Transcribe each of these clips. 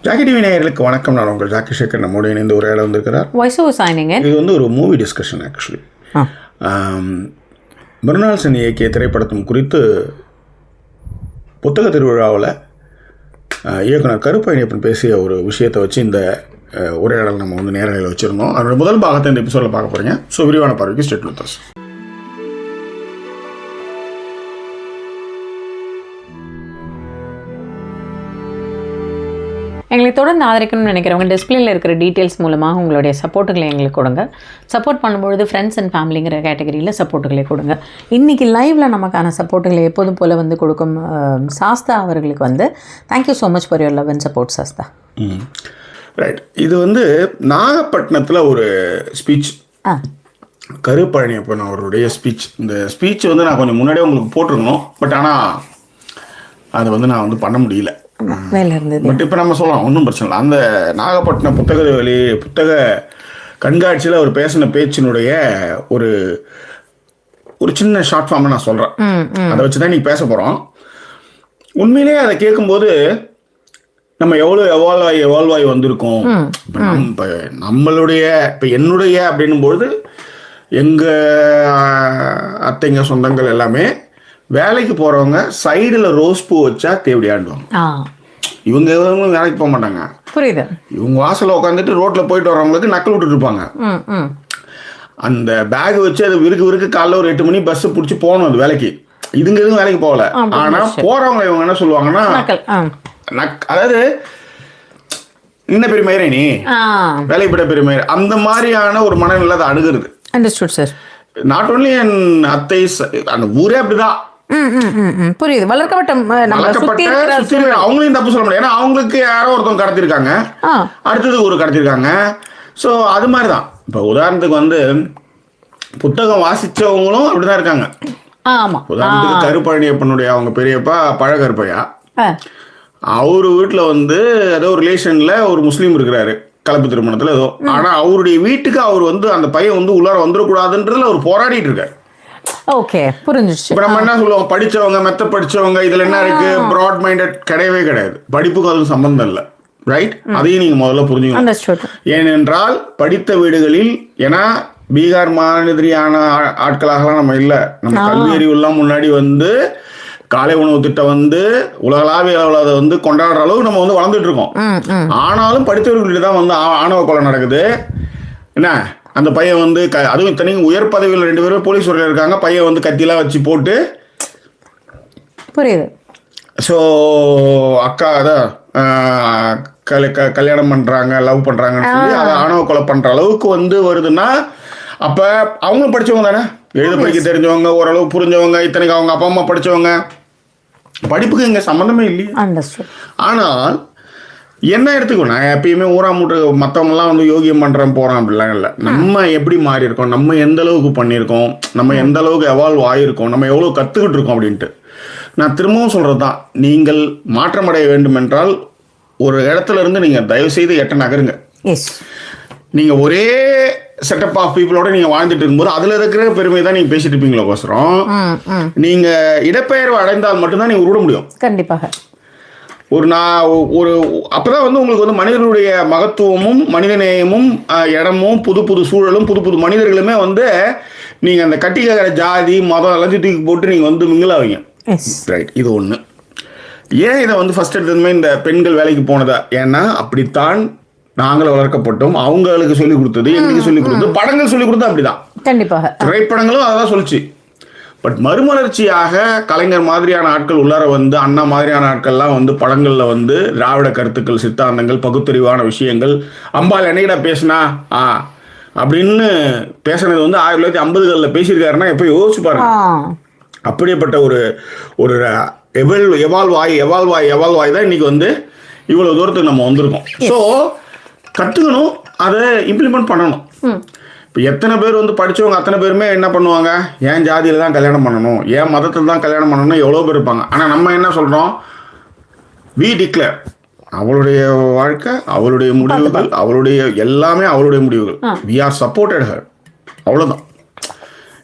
Jackie TV நேயர்களுக்கு வணக்கம். நான் உங்கள் ஜாக்கி சேகர் நம்மோடு இணைந்து உரையாட வந்திருக்கிறார். இது வந்து ஒரு movie discussion. Actually Mrinal Sen இயக்கிய திரைப்படத்தும் குறித்து புத்தக திருவிழாவில் இயக்குனர் கருப்பழனியப்பன் பேசிய ஒரு விஷயத்தை வச்சு இந்த உரையாடல் நம்ம வந்து நேரலையில் வச்சுருந்தோம். அதோட முதல் பாகத்தை இந்த எபிசோடில் பார்க்க போகிறீங்க. ஸோ விரிவான பார்வைக்கு ஸ்டேட் வித் அஸ். எங்களை தொடர்ந்து ஆதரிக்கணும்னு நினைக்கிறவங்க டிஸ்பிளேல இருக்கிற டீட்டெயில்ஸ் மூலமாக உங்களுடைய சப்போர்ட்டுகளை எங்களுக்கு கொடுங்க. சப்போர்ட் பண்ணும்பொழுது ஃப்ரெண்ட்ஸ் அண்ட் ஃபேமிலிங்கிற கேட்டகரியில் சப்போர்ட்டுகளை கொடுங்க. இன்றைக்கி லைவில் நமக்கான சப்போர்ட்டுகளை எப்போதும் போல் வந்து கொடுக்கும் சாஸ்தா அவர்களுக்கு வந்து thank you so much for your love and support Sastha. Right. இது வந்து நாகப்பட்டினத்தில் ஒரு ஸ்பீச், கருப்பழனியப்பன் அவருடைய ஸ்பீச். இந்த ஸ்பீச் வந்து நான் கொஞ்சம் முன்னாடியே உங்களுக்கு போட்டிருக்கணும், பட் ஆனால் அதை வந்து நான் வந்து பண்ண முடியல, வேலை இருந்தது. பட் இப்போ நம்ம சொல்லலாம், ஒன்றும் பிரச்சனை இல்லை. அந்த நாகப்பட்டினம் புத்தக கண்காட்சியில் அவர் பேசின பேச்சினுடைய ஒரு சின்ன ஷார்ட் ஃபார்மை நான் சொல்கிறேன். அதை வச்சு தான் இன்னைக்கு பேச போகிறோம். உண்மையிலேயே அதை கேட்கும்போது நம்ம எவ்வளோ எவால்வ் ஆகி வந்திருக்கோம். இப்போ நம்மளுடைய இப்போ என்னுடைய அப்படின்னும்பொழுது எங்கள் அத்தைங்க சொந்தங்கள் எல்லாமே வேலைக்கு போகிறவங்க சைடில் ரோஸ் பூ வச்சா தேவடியாண்டுவாங்க. இவங்க வேலைக்கு போக மாட்டாங்க, புரியுது. இவங்க வாசலில் உட்காந்துட்டு ரோட்டில் போயிட்டு வரவங்களுக்கு நக்கல் விட்டுட்டு இருப்பாங்க. அந்த பேக் வச்சு அது விருக்கு காலைல ஒரு 8 மணி பஸ் பிடிச்சி போகணும் அது வேலைக்கு. இதுங்க எதுவும் வேலைக்கு போகல. ஆனால் போகிறவங்க இவங்க என்ன சொல்லுவாங்கன்னா, அதாவது இன்ன பெருமையரே நீ வேலைக்கு போட பெருமையர், அந்த மாதிரியான ஒரு மனநிலை அதை அணுகிறது. Understood sir. நாட் ஓன்லி என் அத்தை, அந்த ஊரே அப்படிதான். புரியுது. வளர்க்கப்பட்ட அவங்களையும் தப்பு சொல்ல முடியாது. ஏன்னா அவங்களுக்கு யாரோ ஒருத்தவங்க கடத்திருக்காங்க, அடுத்தது ஒரு கடத்திருக்காங்க. ஸோ அது மாதிரிதான். இப்போ உதாரணத்துக்கு வந்து புத்தகம் வாசிச்சவங்களும் அப்படிதான் இருக்காங்க. உதாரணத்துக்கு கருப்பழனியப்பனுடைய அவங்க பெரியப்பா பழகருப்பையா, அவரு வீட்டில் வந்து ஏதோ ஒரு ரிலேஷன்ல ஒரு முஸ்லீம் இருக்கிறாரு, கலப்பு திருமணத்தில் ஏதோ. ஆனால் அவருடைய வீட்டுக்கு அவர் வந்து அந்த பையன் வந்து உள்ளார வந்துடக்கூடாதுன்றதுல அவர் போராடிட்டு இருக்காரு. ஓகே, புரிஞ்சிருச்சு. இப்போ நம்ம என்ன சொல்லுவோம், படித்தவங்க மெத்த படித்தவங்க இதில் என்ன இருக்கு, ப்ராட் மைண்டட் கிடையவே கிடையாது. படிப்புக்கும் அதுவும் சம்பந்தம் இல்லை. ரைட். அதையும் நீங்கள் முதல்ல புரிஞ்சுக்கணும். ஏனென்றால் படித்த வீடுகளில், ஏன்னா பீகார் மாதிரியான ஆட்களாகலாம் நம்ம இல்லை. நம்ம கல்வி அறிவுலாம் முன்னாடி வந்து காலை உணவு திட்டம் வந்து உலகளாவிய அளவில் அதை வந்து கொண்டாடுற அளவு நம்ம வந்து வளர்ந்துட்டு இருக்கோம். ஆனாலும் படித்தவர்கள்ட்ட தான் வந்து ஆணவ கொலை நடக்குது. என்ன, அந்த பையன் வந்து அதுவும் இத்தனைக்கும் உயர் பதவியில் 2 பேரும் போலீஸ் துறையில் இருக்காங்க. பையன் வந்து கத்தியெல்லாம் வச்சு போட்டு, புரியுது. ஸோ அக்கா அதான் கல்யாணம் பண்ணுறாங்க, லவ் பண்ணுறாங்கன்னு சொல்லி அதை ஆணவ கொலை பண்ணுற அளவுக்கு வந்து வருதுன்னா, அப்போ அவங்களும் படித்தவங்க தானே, எழுத படிக்க தெரிஞ்சவங்க, ஓரளவு புரிஞ்சவங்க, இத்தனைக்கு அவங்க அப்பா அம்மா படித்தவங்க. படிப்புக்கு இங்கே சம்மந்தமே இல்லையே. ஆனால் என்ன எடுத்துக்கணும், நான் எப்பயுமே ஊராமுட்டு மற்றவங்கலாம் வந்து யோகியம் பண்ணுறேன் போகிறோம் அப்படிலாம் இல்லை. நம்ம எப்படி மாறி இருக்கோம், நம்ம எந்த அளவுக்கு பண்ணியிருக்கோம், நம்ம எந்த அளவுக்கு எவால்வ் ஆகியிருக்கோம், நம்ம எவ்வளோ கற்றுக்கிட்டு இருக்கோம் அப்படின்ட்டு. நான் திரும்பவும் சொல்கிறது தான், நீங்கள் மாற்றமடைய வேண்டும் என்றால் ஒரு இடத்துல இருந்து நீங்கள் தயவுசெய்து எட்ட நகருங்க. நீங்கள் ஒரே செட்டப் ஆஃப் பீப்புளோட நீங்கள் வாழ்ந்துட்டு இருக்கும்போது அதில் இருக்கிற பெருமை தான் நீங்கள் பேசிட்டு இருப்பீங்களோக்கோசரம். நீங்கள் இடப்பெயர்வு அடைந்தால் மட்டும்தான் நீங்கள் விட முடியும். கண்டிப்பாக. ஒரு அப்பதான் வந்து உங்களுக்கு வந்து மனிதனுடைய மகத்துவமும் மனிதநேயமும் இடமும் புது புது சூழலும் புது புது மனிதர்களுமே வந்து நீங்கள் அந்த கட்டி கேட்குற ஜாதி மதம் எல்லாத்தையும் தூக்கி போட்டு நீங்கள் வந்து மிங்கிலாவீங்க. ரைட். இது ஒன்று. ஏன் இதை வந்து ஃபர்ஸ்ட் எடுத்ததுமே இந்த பெண்கள் வேலைக்கு போனதா, ஏன்னா அப்படித்தான் நாங்கள் வளர்க்கப்பட்டோம். அவங்களுக்கு சொல்லிக் கொடுத்தது, எங்களுக்கு சொல்லிக் கொடுத்தது, படங்கள் சொல்லிக் கொடுத்தது அப்படிதான். கண்டிப்பாக திரைப்படங்களும் அதான் சொல்லிச்சு. பட் மறுமலர்ச்சியாக கலைஞர் மாதிரியான ஆட்கள் உள்ளார வந்து, அண்ணா மாதிரியான ஆட்கள்லாம் வந்து படங்களில் வந்து திராவிட கருத்துக்கள், சித்தாந்தங்கள், பகுத்தறிவான விஷயங்கள், அம்பாள் என்னைக்கிட்ட பேசினா அப்படின்னு பேசுனது வந்து 1950களில் பேசியிருக்காருன்னா எப்போ யோசிச்சு பாருங்க. அப்படிப்பட்ட ஒரு எவால்வ் ஆகி தான் இன்னைக்கு வந்து இவ்வளோ தூரத்துக்கு நம்ம வந்திருக்கோம். ஸோ கற்றுக்கணும், அதை இம்ப்ளிமெண்ட் பண்ணணும். இப்போ எத்தனை பேர் வந்து படித்தவங்க அத்தனை பேருமே என்ன பண்ணுவாங்க, என் ஜாதியில் தான் கல்யாணம் பண்ணணும், என் மதத்தில் தான் கல்யாணம் பண்ணணும், எவ்வளோ பேர் இருப்பாங்க. ஆனால் நம்ம என்ன சொல்கிறோம், வி டிக்ளேர், அவளுடைய வாழ்க்கை, அவளுடைய முடிவுகள், அவளுடைய எல்லாமே அவளுடைய முடிவுகள், வி ஆர் சப்போர்ட்டட் ஹர், அவ்வளோதான்.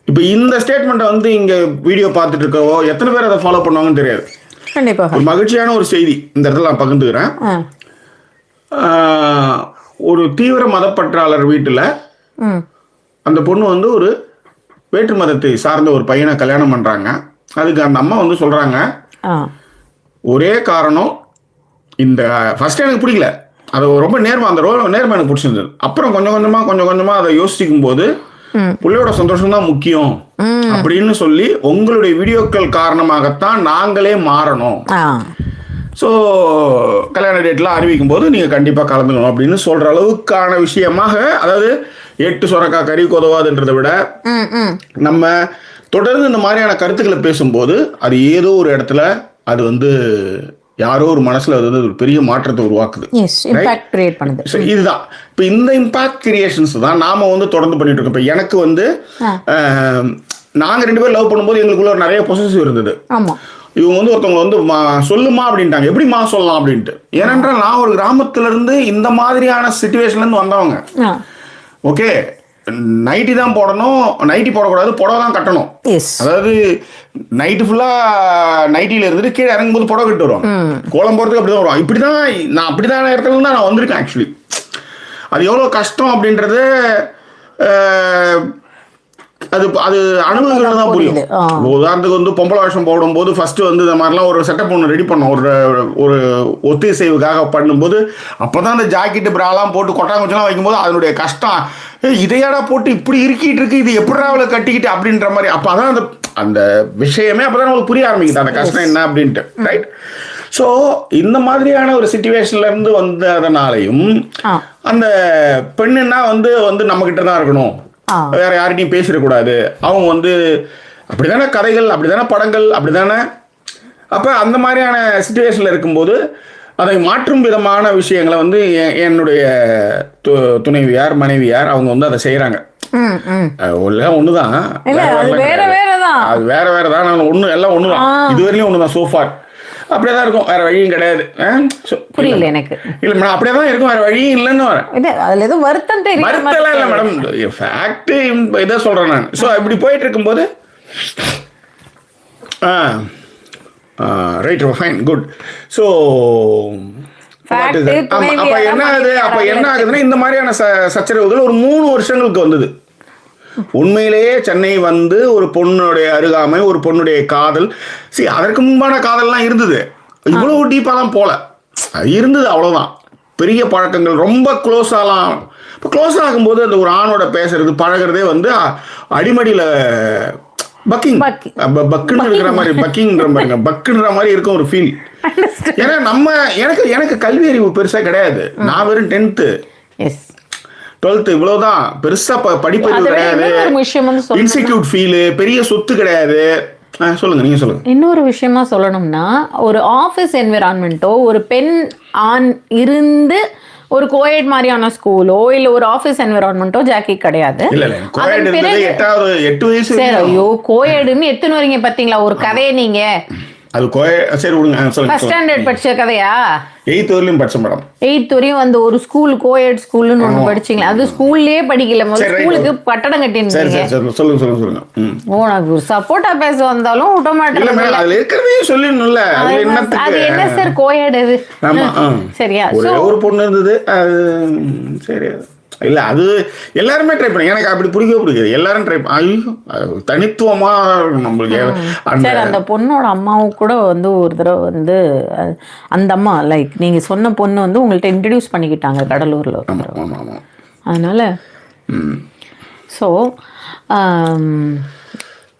இப்போ இந்த ஸ்டேட்மெண்ட்டை வந்து இங்கே வீடியோ பார்த்துட்டு இருக்கவோ எத்தனை பேர் அதை ஃபாலோ பண்ணுவாங்கன்னு தெரியாது. கண்டிப்பாக. ஒரு மகிழ்ச்சியான ஒரு செய்தி இந்த இடத்துல நான் பகிர்ந்துக்கிறேன். ஒரு தீவிர மதப்பற்றாளர் வீட்டில் ம் அந்த பொண்ணு வந்து ஒரு வேற்று மதத்தை சார்ந்த ஒரு பையனை கல்யாணம் பண்ணுறாங்க. அதுக்கு அந்த அம்மா வந்து சொல்கிறாங்க, ஆ ஒரே காரணம், இந்த ஃபர்ஸ்ட் எனக்கு பிடிக்கல, அது ரொம்ப நேர்மை, அந்த நேர்மை எனக்கு பிடிச்சிருந்தது. அப்புறம் கொஞ்சம் கொஞ்சமாக அதை யோசிக்கும் போது பிள்ளையோட சந்தோஷம் தான் முக்கியம் அப்படின்னு சொல்லி உங்களுடைய வீடியோக்கள் காரணமாகத்தான் நாங்களே மாறணும். ஸோ கல்யாண டேட்லாம் அறிவிக்கும் போது நீங்கள் கண்டிப்பாக கலந்துக்கணும் அப்படின்னு சொல்கிற அளவுக்கான விஷயமாக, அதாவது 8 சொரக்கா கறி கொதவாதுன்றதை விட நம்ம தொடர்ந்து இந்த மாதிரியான கருத்துக்களை பேசும்போது அது ஏதோ ஒரு இடத்துல அது வந்து யாரோ ஒரு மனசுல அது வந்து ஒரு பெரிய மாற்றத்தை உருவாக்குது. இதுதான் இப்போ இந்த இம்பாக்ட் கிரியேஷன்ஸ் தான் நாம வந்து தொடர்ந்து பண்ணிட்டு இருக்கோம். இப்போ எனக்கு வந்து நாங்க 2 பேரும் லவ் பண்ணும்போது எங்களுக்குள்ள ஒரு நிறைய பொசசிவ் இருந்தது. இவங்க வந்து ஒருத்தவங்க வந்து சொல்லுமா அப்படின்ட்டாங்க, எப்படிமா சொல்லலாம் அப்படின்ட்டு. ஏனென்றால் நான் ஒரு கிராமத்துல இருந்து இந்த மாதிரியான சிச்சுவேஷன்ல இருந்து வந்தவங்க. ஓகே, நைட்டி தான் போடணும், நைட்டி போடக்கூடாது, புடவை தான் கட்டணும். அதாவது நைட்டு ஃபுல்லா நைட்டில இருந்துட்டு கீழே இறங்கும்போது புடவை கட்டு வருவாங்க. கோலம் போறதுக்கு அப்படிதான் வருவாங்க. இப்படிதான் நான் அப்படிதான் இடத்துல தான் நான் வந்திருக்கேன். ஆக்சுவலி அது எவ்வளவு கஷ்டம் அப்படின்றது அது அது அனுபவங்கள் தான் புரியும். உதாரணத்துக்கு வந்து பொம்பளை வேஷம் போடும்போது ஃபர்ஸ்ட் வந்து இந்த மாதிரிலாம் ஒரு செட்டப் ஒன்று ரெடி பண்ணோம், ஒரு ஒத்திசைவுக்காக பண்ணும்போது. அப்போதான் அந்த ஜாக்கெட்டு பிராலாம் போட்டு கொட்டாங்குச்செல்லாம் வைக்கும்போது அதனுடைய கஷ்டம், இதையாடா போட்டு இப்படி இருக்கிட்டு இருக்கு, இது எப்படா அவளை கட்டிக்கிட்டு அப்படின்ற மாதிரி. அப்போ அதான் அந்த அந்த விஷயமே அப்போதான் அவங்களுக்கு புரிய ஆரம்பிக்குது அந்த கஷ்டம் என்ன அப்படின்ட்டு. ரைட். ஸோ இந்த மாதிரியான ஒரு சிச்சுவேஷன்ல இருந்து வந்ததுனாலையும் அந்த பெண்ணுன்னா வந்து வந்து நம்ம கிட்ட தான் இருக்கணும், வேற யார்கிட்டையும் பேசிடக்கூடாது, அவங்க வந்து அப்படிதானே கதைகள், அப்படிதானே படங்கள், அப்படிதானே. அப்ப அந்த மாதிரியான சிச்சுவேஷன்ல இருக்கும்போது அதை மாற்றும் விதமான விஷயங்களை வந்து என்னுடைய துணைவியார் மனைவியார் அவங்க வந்து அதை செய்யறாங்க. ஒண்ணுதான், அது வேற வேறதான், ஒண்ணு எல்லாம் ஒண்ணுதான், இதுவரையிலும் ஒண்ணுதான் சோஃபார். அப்படியேதான் இருக்கும், வேற வழியும் கிடையாது. புரியல எனக்கு. இல்ல மேடம், அப்படியேதான் இருக்கும், வேற வழியும் இல்லைன்னு அதுல எதுவும் வருத்தம் தெரியும். வருத்தம் இல்ல மேடம், ஃபேக்ட் இதை சொல்றேன் நான். ஸோ இப்படி போயிட்டு இருக்கும்போது ரைட், ஃபைன், குட். ஸோ அப்ப என்ன ஆகுதுன்னா இந்த மாதிரியான சச்சரவுகள் ஒரு 3 வருஷங்களுக்கு வந்தது. உண்மையிலேயே சென்னை வந்து ஒரு பொண்ணுடைய அருகாமை, ஒரு பொண்ணுடைய காதல், அதற்கு முன்பான காதல்லாம் இருந்தது, இவ்வளவு டீப்பாலாம் போல இருந்தது, அவ்வளவுதான். பெரிய பழக்கங்கள் ரொம்ப க்ளோஸ் ஆகலாம். இப்போ க்ளோஸ் ஆகும்போது அந்த ஒரு ஆணோட பேசுறது பழகிறதே வந்து அடிமடியில பக்குன்னு இருக்கிற மாதிரி, பக்கிங்கிற மாதிரி, பக்குன்ற மாதிரி இருக்கும் ஒரு ஃபீல். ஏன்னா எனக்கு கல்வி அறிவு பெருசா கிடையாது. நான் வெறும் 10th 12th இவ்வளவுதான், பெருசா படிப்பறிவு கிடையாது, இன்ஸ்டிடியூட் ஃபீல், பெரிய சொத்து கிடையாது. சொல்லுங்க, நீங்க சொல்லுங்க. இன்னொரு விஷயமா சொல்லணும்னா, ஒரு ஆஃபீஸ் என்விரான்மெண்ட்டோ, ஒரு பெண் ஆண் இருந்து ஒரு கோயட் மாதிரியான ஸ்கூலோ இல்ல ஒரு ஆபீஸ் என்விரான்மெண்ட்டோ ஜாக்கி கிடையாது. ஐயோ, கோயடுன்னு எத்தனை வரீங்க பாத்தீங்களா ஒரு கதையை நீங்க. அது சரி விடுங்க, ஃபர்ஸ்ட் ஸ்டாண்டர்ட் படிச்ச கதையா? 8th வரையும் படிச்ச மேடம். 8th வரையும் வந்து ஒரு ஸ்கூல் கோயட் ஸ்கூல்னு ஒன்று படிச்சீங்களா? அது ஸ்கூல்லயே படிக்கல, ஸ்கூலுக்கு கட்டடம் கட்டிருந்தீங்க. சொல்லுங்க. உனக்கு சப்போர்ட்டா பேச வந்தாலும் விட மாட்டேன். அதுல இருக்கிறதே சொல்லணும்ல, அது என்ன சார் கோயட் அது? சரியா, ஒரு பொண்ணு இருந்தது, அது சரி இல்ல, அது எல்லாருமே ட்ரை பண்ணி, எனக்கு அப்படி பிடிக்காது, எல்லாரும் ட்ரை பண்ண தனித்துவமா நம்மளுக்கு. அந்த பொண்ணோட அம்மாவும் கூட வந்து ஒரு தடவை வந்து அந்த அம்மா லைக் நீங்க சொன்ன பொண்ணு வந்து உங்கள்ட்ட இன்ட்ரடியூஸ் பண்ணிக்கிட்டாங்க கடலூர்ல. அதனால ஸோ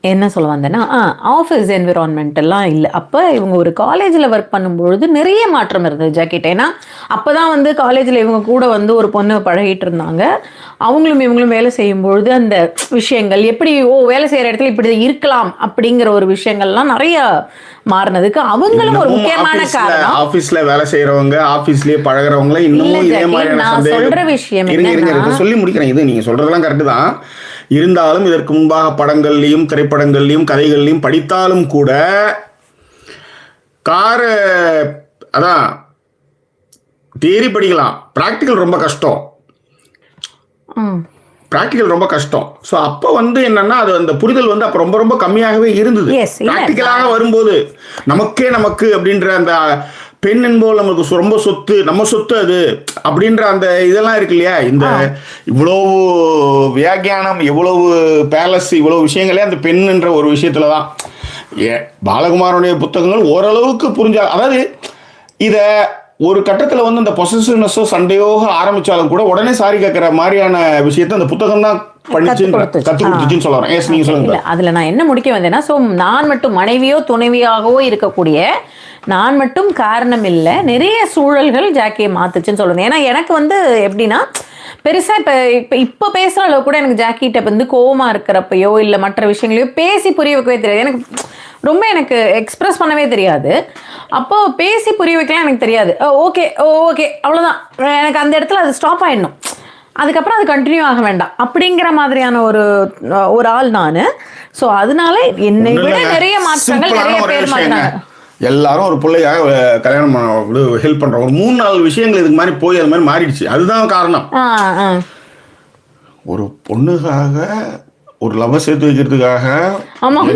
என்ன சொல்ல வந்தேன்னா, ஆஃபீஸ் என்விரான்மெண்ட் எல்லாம் இல்லை. அப்போ இவங்க ஒரு காலேஜில் ஒர்க் பண்ணும்பொழுது நிறைய மாற்றம் இருந்தது ஜாக்கெட். ஏன்னா அப்போ தான் வந்து காலேஜில் இவங்க கூட வந்து ஒரு பொண்ணு பழகிட்டு இருந்தாங்க. அவங்களும் இவங்களும் வேலை செய்யும்பொழுது அந்த விஷயங்கள் எப்படி வேலை செய்கிற இடத்துல இப்படி இருக்கலாம் அப்படிங்கிற ஒரு விஷயங்கள்லாம் நிறைய மாறினதுக்கு அவங்களும் ஒரு முக்கியமான காரணம். ஆஃபீஸ்ல வேலை செய்யறவங்க, ஆஃபீஸ்லயே பழகிறவங்கள இன்னமும் இதே மாதிரியான நான் சொல்ற விஷயம் சொல்லி முடிக்கிறேன். இது நீங்க சொல்றதெல்லாம் கரெக்ட் தான். இருந்தாலும் இதற்கு முன்பாக படங்கள்லையும் திரைப்படங்கள்லையும் கதைகள்லையும் படித்தாலும் கூட அதான் தியரி படிக்கலாம், ப்ராக்டிக்கல் ரொம்ப கஷ்டம். ஸோ அப்போ வந்து என்னன்னா அது அந்த புரிதல் வந்து அப்போ ரொம்ப ரொம்ப கம்மியாகவே இருந்தது. ப்ராக்டிக்கலாக வரும்போது நமக்கு அப்படின்ற அந்த பெண் என்பவள் நமக்கு ரொம்ப சொத்து, நம்ம சொத்து அது அப்படின்ற அந்த இதெல்லாம் இருக்கு இல்லையா? இந்த இவ்வளவு வியாக்கியானம், இவ்வளவு பேலஸ், இவ்வளவு விஷயங்களே அந்த பெண்ணுன்ற ஒரு விஷயத்துல தான். பாலகுமாரனுடைய புத்தகங்கள் ஓரளவுக்கு புரிஞ்சா, அதாவது இத ஒரு கட்டத்துல வந்து அந்த பொசசிவ்னஸோ சண்டையோ ஆரம்பிச்சாலும் கூட உடனே சாரி கேட்கிற மாதிரியான விஷயத்த அந்த புத்தகம் தான் கத்துக்கிட்டுச்சுன்னு சொல்றேன். எஸ், நீங்க சொல்லுங்க. அதுல நான் என்ன முடிக்க வந்தேன்னா, ஸோ நான் மட்டும் மனைவியோ துணைவியாகவோ இருக்கக்கூடிய நான் மட்டும் காரணம் இல்லை, நிறைய சூழல்கள் ஜாக்கியை மாத்துச்சுன்னு சொல்லுவேன். ஏன்னா எனக்கு வந்து எப்படின்னா, பெருசாக இப்போ பேசுகிற அளவு கூட எனக்கு ஜாக்கிட்ட வந்து கோவமாக இருக்கிறப்பையோ இல்லை மற்ற விஷயங்களையோ பேசி புரிய வைக்கவே தெரியாது. எனக்கு எக்ஸ்பிரஸ் பண்ணவே தெரியாது. அப்போ பேசி புரிய வைக்கலாம் எனக்கு தெரியாது. ஓகே ஓகே அவ்வளோதான், எனக்கு அந்த இடத்துல அது ஸ்டாப் ஆகிடணும், அதுக்கப்புறம் அது கண்டினியூ ஆக வேண்டாம் அப்படிங்கிற மாதிரியான ஒரு ஆள் நான். ஸோ அதனால என்னை விட நிறைய மாற்றங்கள் நிறைய பேர் மாறினாங்க. எல்லாரும் ஒரு பிள்ளையாக கல்யாணம் ஹெல்ப் பண்றோம். ஒரு 3-4 விஷயங்கள் இதுக்கு மாதிரி போய் அது மாதிரி மாறிடுச்சு. அதுதான் காரணம். ஒரு பொண்ணுக்காக ஒரு லவ் சேர்த்து வைக்கிறதுக்காக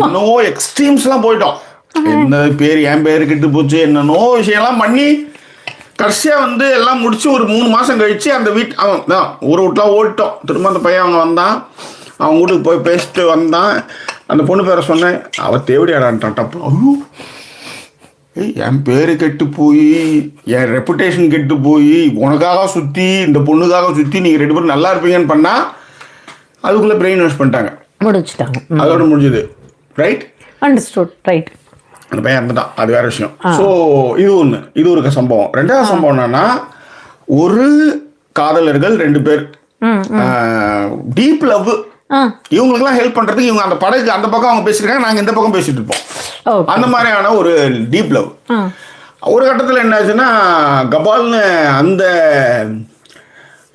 என்னவோ எக்ஸ்ட்ரீம்ஸ்லாம் போயிட்டோம். என்ன பேர், என் பேரு கெட்டு போச்சு, என்னன்னோ விஷயம்லாம் பண்ணி கடைசியா வந்து எல்லாம் முடிச்சு ஒரு 3 மாசம் கழிச்சு அந்த அவன் தான் ஊரை விட்டுலாம் ஓடிட்டோம். திரும்ப அந்த பையன் அவங்க வந்தான், அவன் வீட்டுக்கு போய் பேசிட்டு வந்தான். அந்த பொண்ணு பேரை சொன்னேன், அவ தேவடி ஆடான்ட்டான். டப்பு, ஐயோ என் பேரு கெட்டு போய், என் ரெப்புடேஷன் கெட்டு போய், உனக்காக சுற்றி இந்த பொண்ணுக்காக சுற்றி நீங்கள் 2 பேரும் நல்லா இருப்பீங்கன்னு பண்ணா அதுக்குள்ளே பிரெயின் வாஷ் பண்ணிட்டாங்க, முடிச்சுட்டாங்க. அதோட முடிஞ்சது. Right, understood. ரைட், அந்த பையன் இருந்துட்டான், அது வேற விஷயம். ஸோ இது ஒன்று, இது ஒரு சம்பவம். 2வது சம்பவம் என்னன்னா, ஒரு காதலர்கள் 2 பேர் டீப் லவ், இவங்களுக்குலாம் ஹெல்ப் பண்றதுக்கு இவங்க அந்த படகு அந்த பக்கம் அவங்க பேசிருக்காங்க, நாங்கள் இந்த பக்கம் பேசிட்டு இருப்போம். அந்த மாதிரியான ஒரு டீப் லவ். ஒரு கட்டத்தில் என்ன ஆச்சுன்னா, கபால்னு அந்த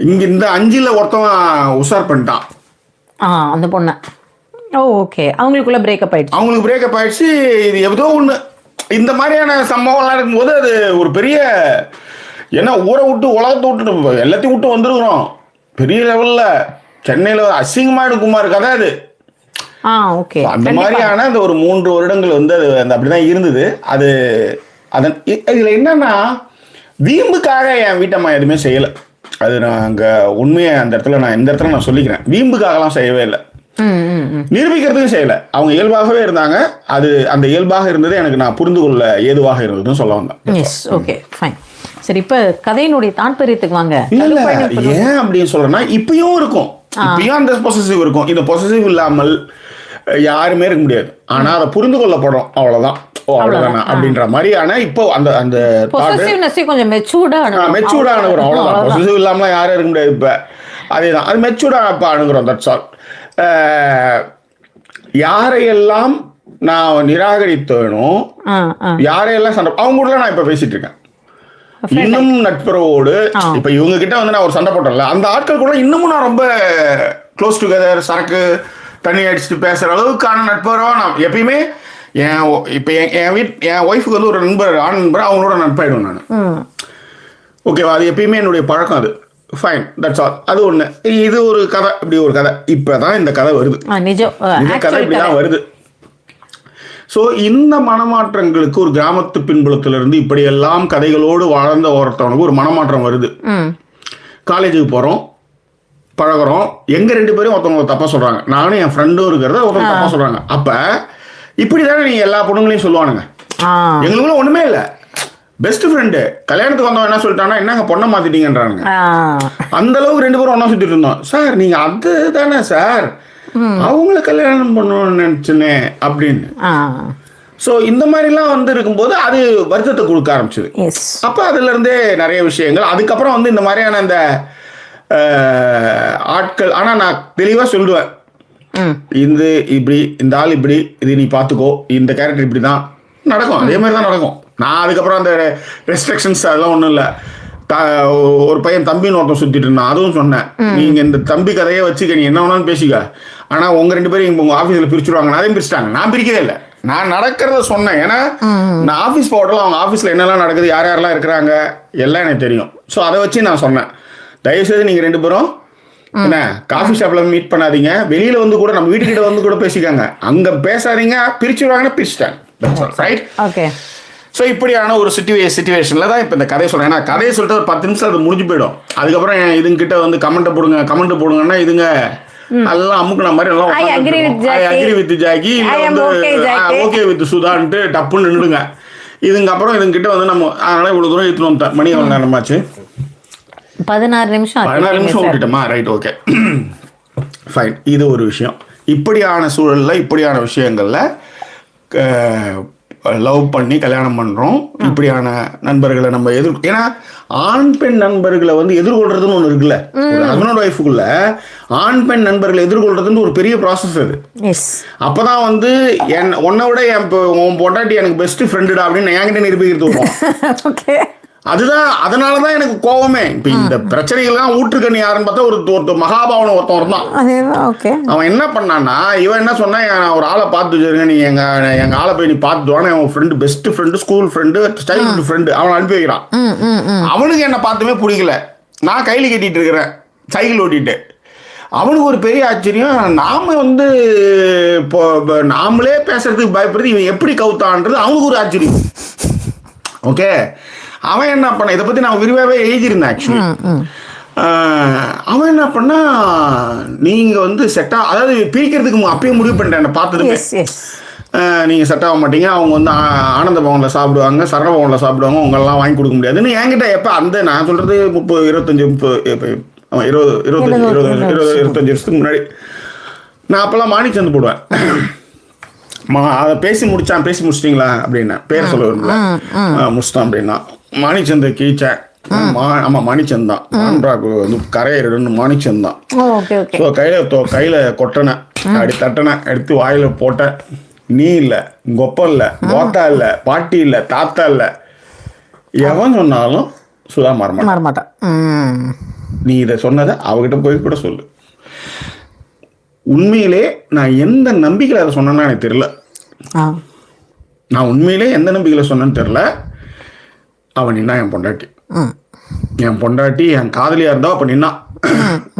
இங்க இந்த 5ல் ஒருத்தவன் உஷார் பண்ணிட்டான் அந்த பொண்ணை. ஓகே, அவங்களுக்குள்ள பிரேக்கப் ஆயிடுச்சு. அவங்களுக்கு பிரேக்கப் ஆயிடுச்சு. இது ஏதோ ஒன்று இந்த மாதிரியான சம்பவம்லாம் இருக்கும்போது அது ஒரு பெரிய, ஏன்னா ஊரை விட்டு உலகத்தை விட்டு எல்லாத்தையும் விட்டு வந்துருக்குறோம். பெரிய லெவல்ல சென்னையில் அசிங்கமாயிடும் குமார் கதை அது. ஓகே, அந்த மாதிரியான அந்த ஒரு 3 வருடங்கள் வந்து அது அந்த அப்படிதான் இருந்தது. அது அதன் இதுல என்னன்னா, வீம்புக்காக என் வீட்டம்மா எதுவுமே செய்யலை. அது நான் அங்கே உண்மையை அந்த இடத்துல நான் இந்த இடத்துல நான் சொல்லிக்கிறேன். வீம்புக்காகலாம் செய்யவே இல்லை, நிரூபிக்கிறதுக்கும் செய்யலை. அவங்க இயல்பாகவே இருந்தாங்க. அது அந்த இயல்பாக இருந்தது எனக்கு நான் புரிந்து கொள்ள ஏதுவாக இருந்ததுன்னு சொல்ல வந்தேன். Yes, okay, fine. சரி, இப்போ கதையினுடைய தாற்பயத்துக்கு வாங்க. இல்லை, ஏன் அப்படின்னு சொல்றேன்னா, இப்பயும் இருக்கும், இப்பயும் அந்த பொசசிவ் இருக்கும். இந்த பொசசிவ் இல்லாமல் யாருமே இருக்க முடியாது. ஆனா அதை புரிந்து கொள்ளப்படும், அவ்வளவுதான். அவ்வளவுதானா அப்படின்ற மாதிரி. ஆனா இப்போ அந்த அந்த கொஞ்சம் மெச்சூர்டா அணுகுறோம், அவ்வளவுதான். பொசசிவ் இல்லாம யாரும் இருக்க முடியாது. இப்ப அதேதான், அது மெச்சூர்டா இப்ப அணுகுறோம். That's all. யாரையெல்லாம் நான் நிராகரித்தேனோ, யாரையெல்லாம் சண்டை, அவங்க கூட நான் இப்ப பேசிட்டு இருக்கேன். இன்னும் நட்புறவோடு இப்ப இவங்க கிட்ட வந்து நான் ஒரு சண்டை போட்டேன்ல, அந்த ஆட்கள் கூட இன்னமும் நான் ரொம்ப க்ளோஸ் டுகெதர், சரக்கு தண்ணி அடிச்சுட்டு பேசுற அளவுக்கான நட்புறவா நான் எப்பயுமே இப்போ என் ஒய்ஃபுக்கு வந்து ஒரு நண்பர், ஆண் நண்பர், அவங்களோட நட்பாயிடுவேன் நான். ஓகேவா? அது எப்பயுமே என்னுடைய பழக்கம். அது ஃபைன், தட்ஸ் ஆல். அது ஒன்று. இது ஒரு கதை, இப்படி ஒரு கதை. இப்போதான் இந்த கதை வருது, இந்த கதை இப்படிதான் வருது. ஸோ இந்த மனமாற்றங்களுக்கு ஒரு கிராமத்து பின்புலத்திலிருந்து இப்படியெல்லாம் கதைகளோடு வாழ்ந்த ஒருத்தவனுக்கு ஒரு மனமாற்றம் வருது. காலேஜுக்கு போகிறோம், பழகிறோம், எங்கள் 2 பேரும் ஒருத்தவங்க தப்பாக சொல்கிறாங்க, நானும் என் ஃப்ரெண்டும் இருக்கிறத ஒருத்தவங்க தப்பாக சொல்கிறாங்க. அப்போ இப்படி தானே நீங்கள் எல்லா பொண்ணுங்களையும் சொல்லுவானுங்க. எங்களுக்குள்ள ஒன்றுமே இல்லை, பெஸ்ட் ஃப்ரெண்டு. கல்யாணத்துக்கு வந்தவன் என்ன சொல்லிட்டானா, என்னங்க பொண்ணை மாற்றிட்டீங்கன்றானுங்க. அந்த அளவுக்கு 2 பேரும் ஒன்றா சுற்றிட்டு இருந்தோம். சார் நீங்கள் அது தானே சார் அவங்கள கல்யாணம் பண்ணணும்னு நினச்சினே அப்படின்னு. ஸோ இந்த மாதிரிலாம் வந்து இருக்கும்போது அது வருத்தத்தை கொடுக்க ஆரம்பிச்சுது. அப்போ அதுலேருந்தே நிறைய விஷயங்கள். அதுக்கப்புறம் வந்து இந்த மாதிரியான இந்த ஆட்கள், ஆனால் நான் தெளிவாக சொல்லுவேன், இப்படி இந்த ஆள் இப்படி, இது நீ பார்த்துக்கோ, இந்த கேரக்டர் இப்படி தான் நடக்கும், அதே மாதிரி தான் நடக்கும். நான் அதுக்கப்புறம் அந்த ரெஸ்ட்ரிக்ஷன்ஸ் அதெல்லாம் ஒன்றும் இல்லை. ஒரு பையன் தம்பின்னு ஒருத்தன் சுற்றிட்டு இருந்தான், அதுவும் சொன்னேன், நீங்கள் இந்த தம்பி கதையை வச்சுக்க, நீ என்ன வேணாலும் பேசிக்க, ஆனால் உங்கள் 2 பேரும் உங்கள் ஆஃபீஸில் பிரிச்சுடுவாங்க. அதையும் பிரிச்சுட்டாங்க. நான் பிரிக்கவே இல்லை, நான் நடக்கிறத சொன்னேன். ஏன்னா நான் ஆஃபீஸ் போகல, அவங்க ஆஃபீஸில் என்னெல்லாம் நடக்குது, யார் யாரெல்லாம் இருக்கிறாங்க எல்லாம் எனக்கு தெரியும். ஸோ அதை வச்சு நான் சொன்னேன், தயவுசெய்து நீங்கள் 2 பேரும் என்ன காஃபி ஷாப்ல மீட் பண்ணாதீங்க, வெளியில வந்து கூட நம்ம வீட்டுக்கிட்ட வந்து கூட பேசிக்காங்க, அங்க பேசாதீங்க, பிரிச்சுடுவாங்கன்னா பிரிச்சுட்டாங்க. ரைட்? ஓகே. ஸோ இப்படியான ஒரு சிச்சுவேஷனில் தான் இப்போ இந்த கதையை சொல்கிறேன். ஏன்னா கதையை சொல்லிட்டு ஒரு 10 நிமிஷம் அது முடிஞ்சு போயிடும். அதுக்கப்புறம் இதுங்கிட்ட வந்து கமெண்ட் போடுங்கன்னா இதுங்க எல்லாம் அமுக்குன மாதிரி எல்லாம் I agree with Jackie okay with சுதான்ட்டு டப்புன்னு நின்றுடுங்க. இதுங்க அப்புறம் இதுங்கிட்ட வந்து நம்ம அதனால இவ்வளோ தூரம் எடுத்துன்னு வந்துட்டேன். மணி எவ்வளோ நேரமாச்சு? 16 நிமிஷம் விட்டுட்டோமா? Right, okay, fine. இது ஒரு விஷயம். இப்படியான சூழலில் இப்படியான விஷயங்களில் லவ் பண்ணி கல்யாணம் பண்ணுறோம். இப்படியான நண்பர்களை நம்ம ஏன்னா ஆண் பெண் நண்பர்களை வந்து எதிர்கொள்றதுன்னு ஒன்று இருக்குல்ல, ஒரு ஹஸ்பண்ட் ஒய்ஃபுக்குள்ள ஆண் பெண் நண்பர்களை எதிர்கொள்றதுன்னு ஒரு பெரிய ப்ராசஸ் அது. அப்பதான் வந்து உன்னை விட உன் பொண்டாட்டி எனக்கு பெஸ்ட் ஃப்ரெண்டுடா அப்படின்னு என்கிட்ட நிரூபிக்கிறது வரும். அதுதான், அதனால தான் எனக்கு கோவமே. இப்போ இந்த பிரச்சனைகள்லாம் ஊற்றுக்கண்ணி யாருன்னு பார்த்தா ஒரு மகாபாவன் ஒருத்தன் இருந்தான். அவன் என்ன பண்ணான்னா, இவன் என்ன சொன்னா, ஒரு ஆளை பார்த்து வச்சிருங்க, நீ எங்க ஆளை போய் நீ பார்த்துவான, அவன் friend, best friend, school friend, childhood friend, அவனை அனுப்பி வைக்கிறான். அவனுக்கு என்ன பார்த்துமே பிடிக்கல. நான் கையில் கட்டிட்டு இருக்கிறேன், சைக்கிள் ஓட்டிட்டு. அவனுக்கு ஒரு பெரிய ஆச்சரியம். நாம வந்து இப்போ நாமளே பேசுறதுக்கு பயப்படுறது, இவன் எப்படி கவுத்தான்றது அவனுக்கு ஒரு ஆச்சரியம். ஓகே, அவன் என்ன பண்ண, இதை பற்றி நான் விரிவாகவே எழுதியிருந்தேன் ஆக்சுவலி. அவன் என்ன பண்ணா, நீங்கள் வந்து செட்டாக, அதாவது பிரிக்கிறதுக்கு அப்பயே முடிவு பண்ணிட்டேன் பார்த்ததுமே. நீங்கள் செட் ஆக மாட்டீங்க, அவங்க வந்து ஆனந்த பவனில் சாப்பிடுவாங்க, சரவண பவனில் சாப்பிடுவாங்க, உங்களெல்லாம் வாங்கி கொடுக்க முடியாதுன்னு என்கிட்ட எப்போ அந்த நான் சொல்கிறது 25 வருஷத்துக்கு முன்னாடி நான் அப்போல்லாம் மாணிச்சந்து போடுவேன். அதை பேசி முடிச்சிட்டிங்களா அப்படின்னா, பேர் சொல்ல விரும்பல, முடிச்சிட்டான் அப்படின்னா, மாணிச்சந்தை கீச்சேன். ஆமாம், மாணிச்சந்த் தான். ஆண்ட்ராக்கு வந்து கரையிறன்னு மாணிச்சந்த் தான். ஸோ கையில் கொட்டினேன், அப்படி தட்டினேன், எடுத்து வாயில் போட்டேன். நீ இல்லை, கொப்பம் இல்லை, கோத்தா இல்லை, பாட்டி இல்லை, தாத்தா இல்லை, எவன் சொன்னாலும் சுதா மாறமாட்டான். நீ இதை சொன்னதை அவகிட்ட போய் கூட சொல்லு. உண்மையிலே நான் எந்த நம்பிக்கையில் அதை சொன்னேன்னா எனக்கு தெரியல. நான் உண்மையிலே எந்த நம்பிக்கையில் சொன்னேன்னு தெரியல. அவன் நின்னா என் பொண்டாட்டி என் காதலியா இருந்தா அப்ப நின்னா.